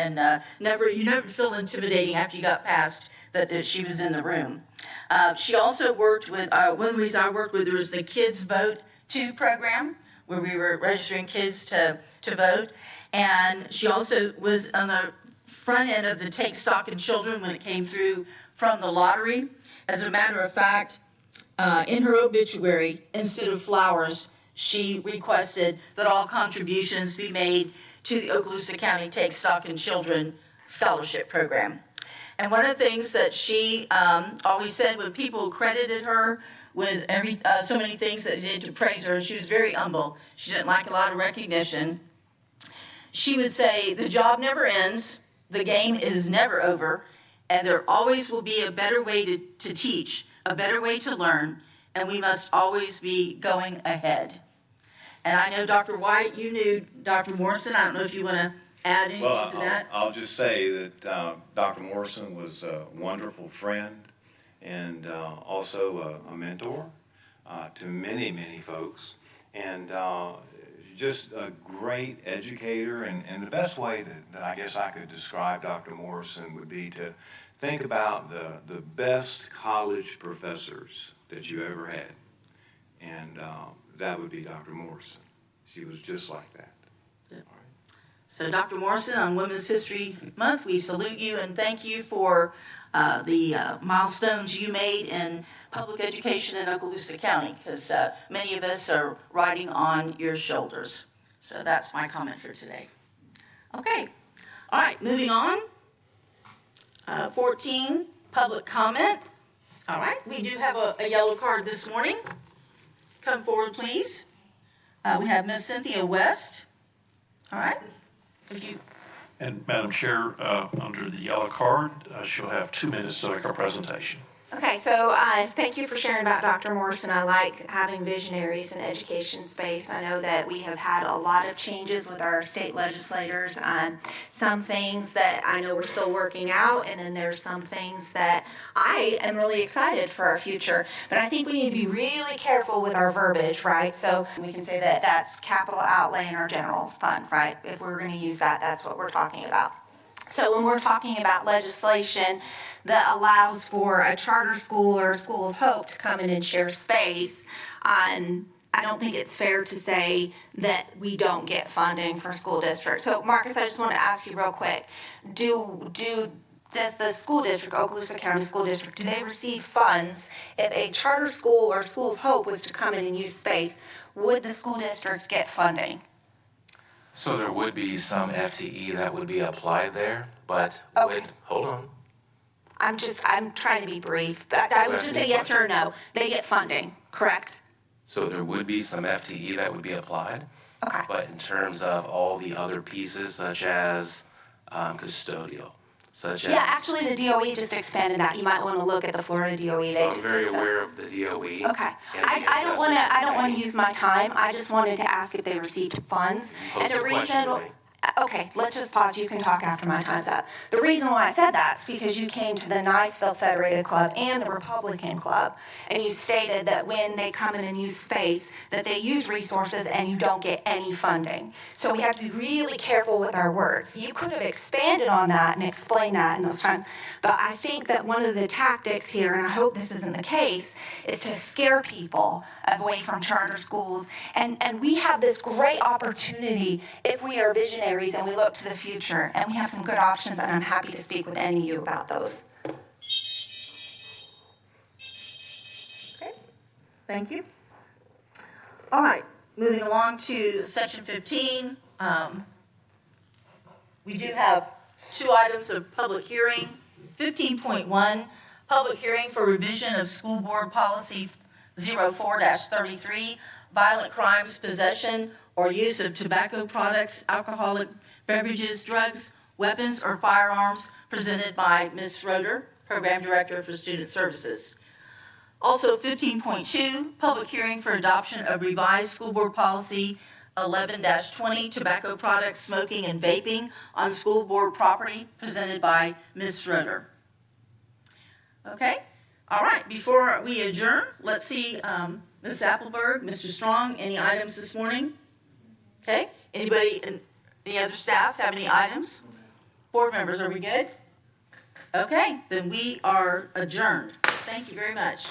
you never feel intimidating after you got past that she was in the room. She also worked with, one of the reasons I worked with her was the Kids Vote 2 program, where we were registering kids to vote. And she also was on the front end of the Take Stock in Children when it came through from the lottery. As a matter of fact, in her obituary, instead of flowers, she requested that all contributions be made to the Okaloosa County Take Stock in Children scholarship program. And one of the things that she always said when people credited her with so many things that they did to praise her, she was very humble. She didn't like a lot of recognition. She would say, the job never ends, the game is never over, and there always will be a better way to teach, a better way to learn, and we must always be going ahead. And I know, Dr. White, you knew Dr. Morrison. I don't know if you want to add anything to that. I'll just say that Dr. Morrison was a wonderful friend and also a mentor to many, many folks. And just a great educator, and the best way that I guess I could describe Dr. Morrison would be to think about the best college professors that you ever had, and that would be Dr. Morrison. She was just like that. Yep. So Dr. Morrison, on Women's History Month, we salute you and thank you for the milestones you made in public education in Okaloosa County, because many of us are riding on your shoulders. So that's my comment for today. Okay. All right, moving on. 14, public comment. All right, we do have a yellow card this morning. Come forward, please. We have Miss Cynthia West. All right. Would you? And Madam Chair, under the yellow card, she'll have 2 minutes to make her presentation. Okay, so thank you for sharing about Dr. Morrison. I like having visionaries in education space. I know that we have had a lot of changes with our state legislators on some things that I know we're still working out, and then there's some things that I am really excited for our future. But I think we need to be really careful with our verbiage, right? So we can say that that's capital outlay in our general fund, right? If we're going to use that, that's what we're talking about. So when we're talking about legislation that allows for a charter school or a school of hope to come in and share space, I don't think it's fair to say that we don't get funding for school districts. So Marcus, I just want to ask you real quick, does the school district, Okaloosa County School District, do they receive funds if a charter school or school of hope was to come in and use space? Would the school districts get funding? So there would be some FTE that would be applied there, but hold on. I'm trying to be brief, but I would just say yes or no. They get funding, correct? So there would be some FTE that would be applied. Okay. But in terms of all the other pieces, such as custodial, such as... Yeah, actually the DOE just expanded that. You might want to look at the Florida DOE. They I'm just very did so. aware of the DOE. Okay. I don't want to use my time. I just wanted to ask if they received funds. Pose your question, Elaine. Okay, let's just pause. You can talk after my time's up. The reason why I said that is because you came to the Niceville Federated Club and the Republican Club, and you stated that when they come in and use space, that they use resources and you don't get any funding. So we have to be really careful with our words. You could have expanded on that and explained that in those times, but I think that one of the tactics here, and I hope this isn't the case, is to scare people away from charter schools. And we have this great opportunity if we are visionaries and we look to the future, and we have some good options, and I'm happy to speak with any of you about those. Okay, thank you. All right, moving along to section 15. We do have 2 items of public hearing. 15.1, public hearing for revision of School Board Policy 04-33, violent crimes, possession or use of tobacco products, alcoholic beverages, drugs, weapons, or firearms, presented by Ms. Schroeder, Program Director for Student Services. Also 15.2, public hearing for adoption of revised School Board Policy 11-20, tobacco products, smoking, and vaping on school board property, presented by Ms. Schroeder. Okay, all right, before we adjourn, let's see, Ms. Appleberg, Mr. Strong, any items this morning? Okay, anybody, any other staff have any items? Board members, are we good? Okay, then we are adjourned. Thank you very much.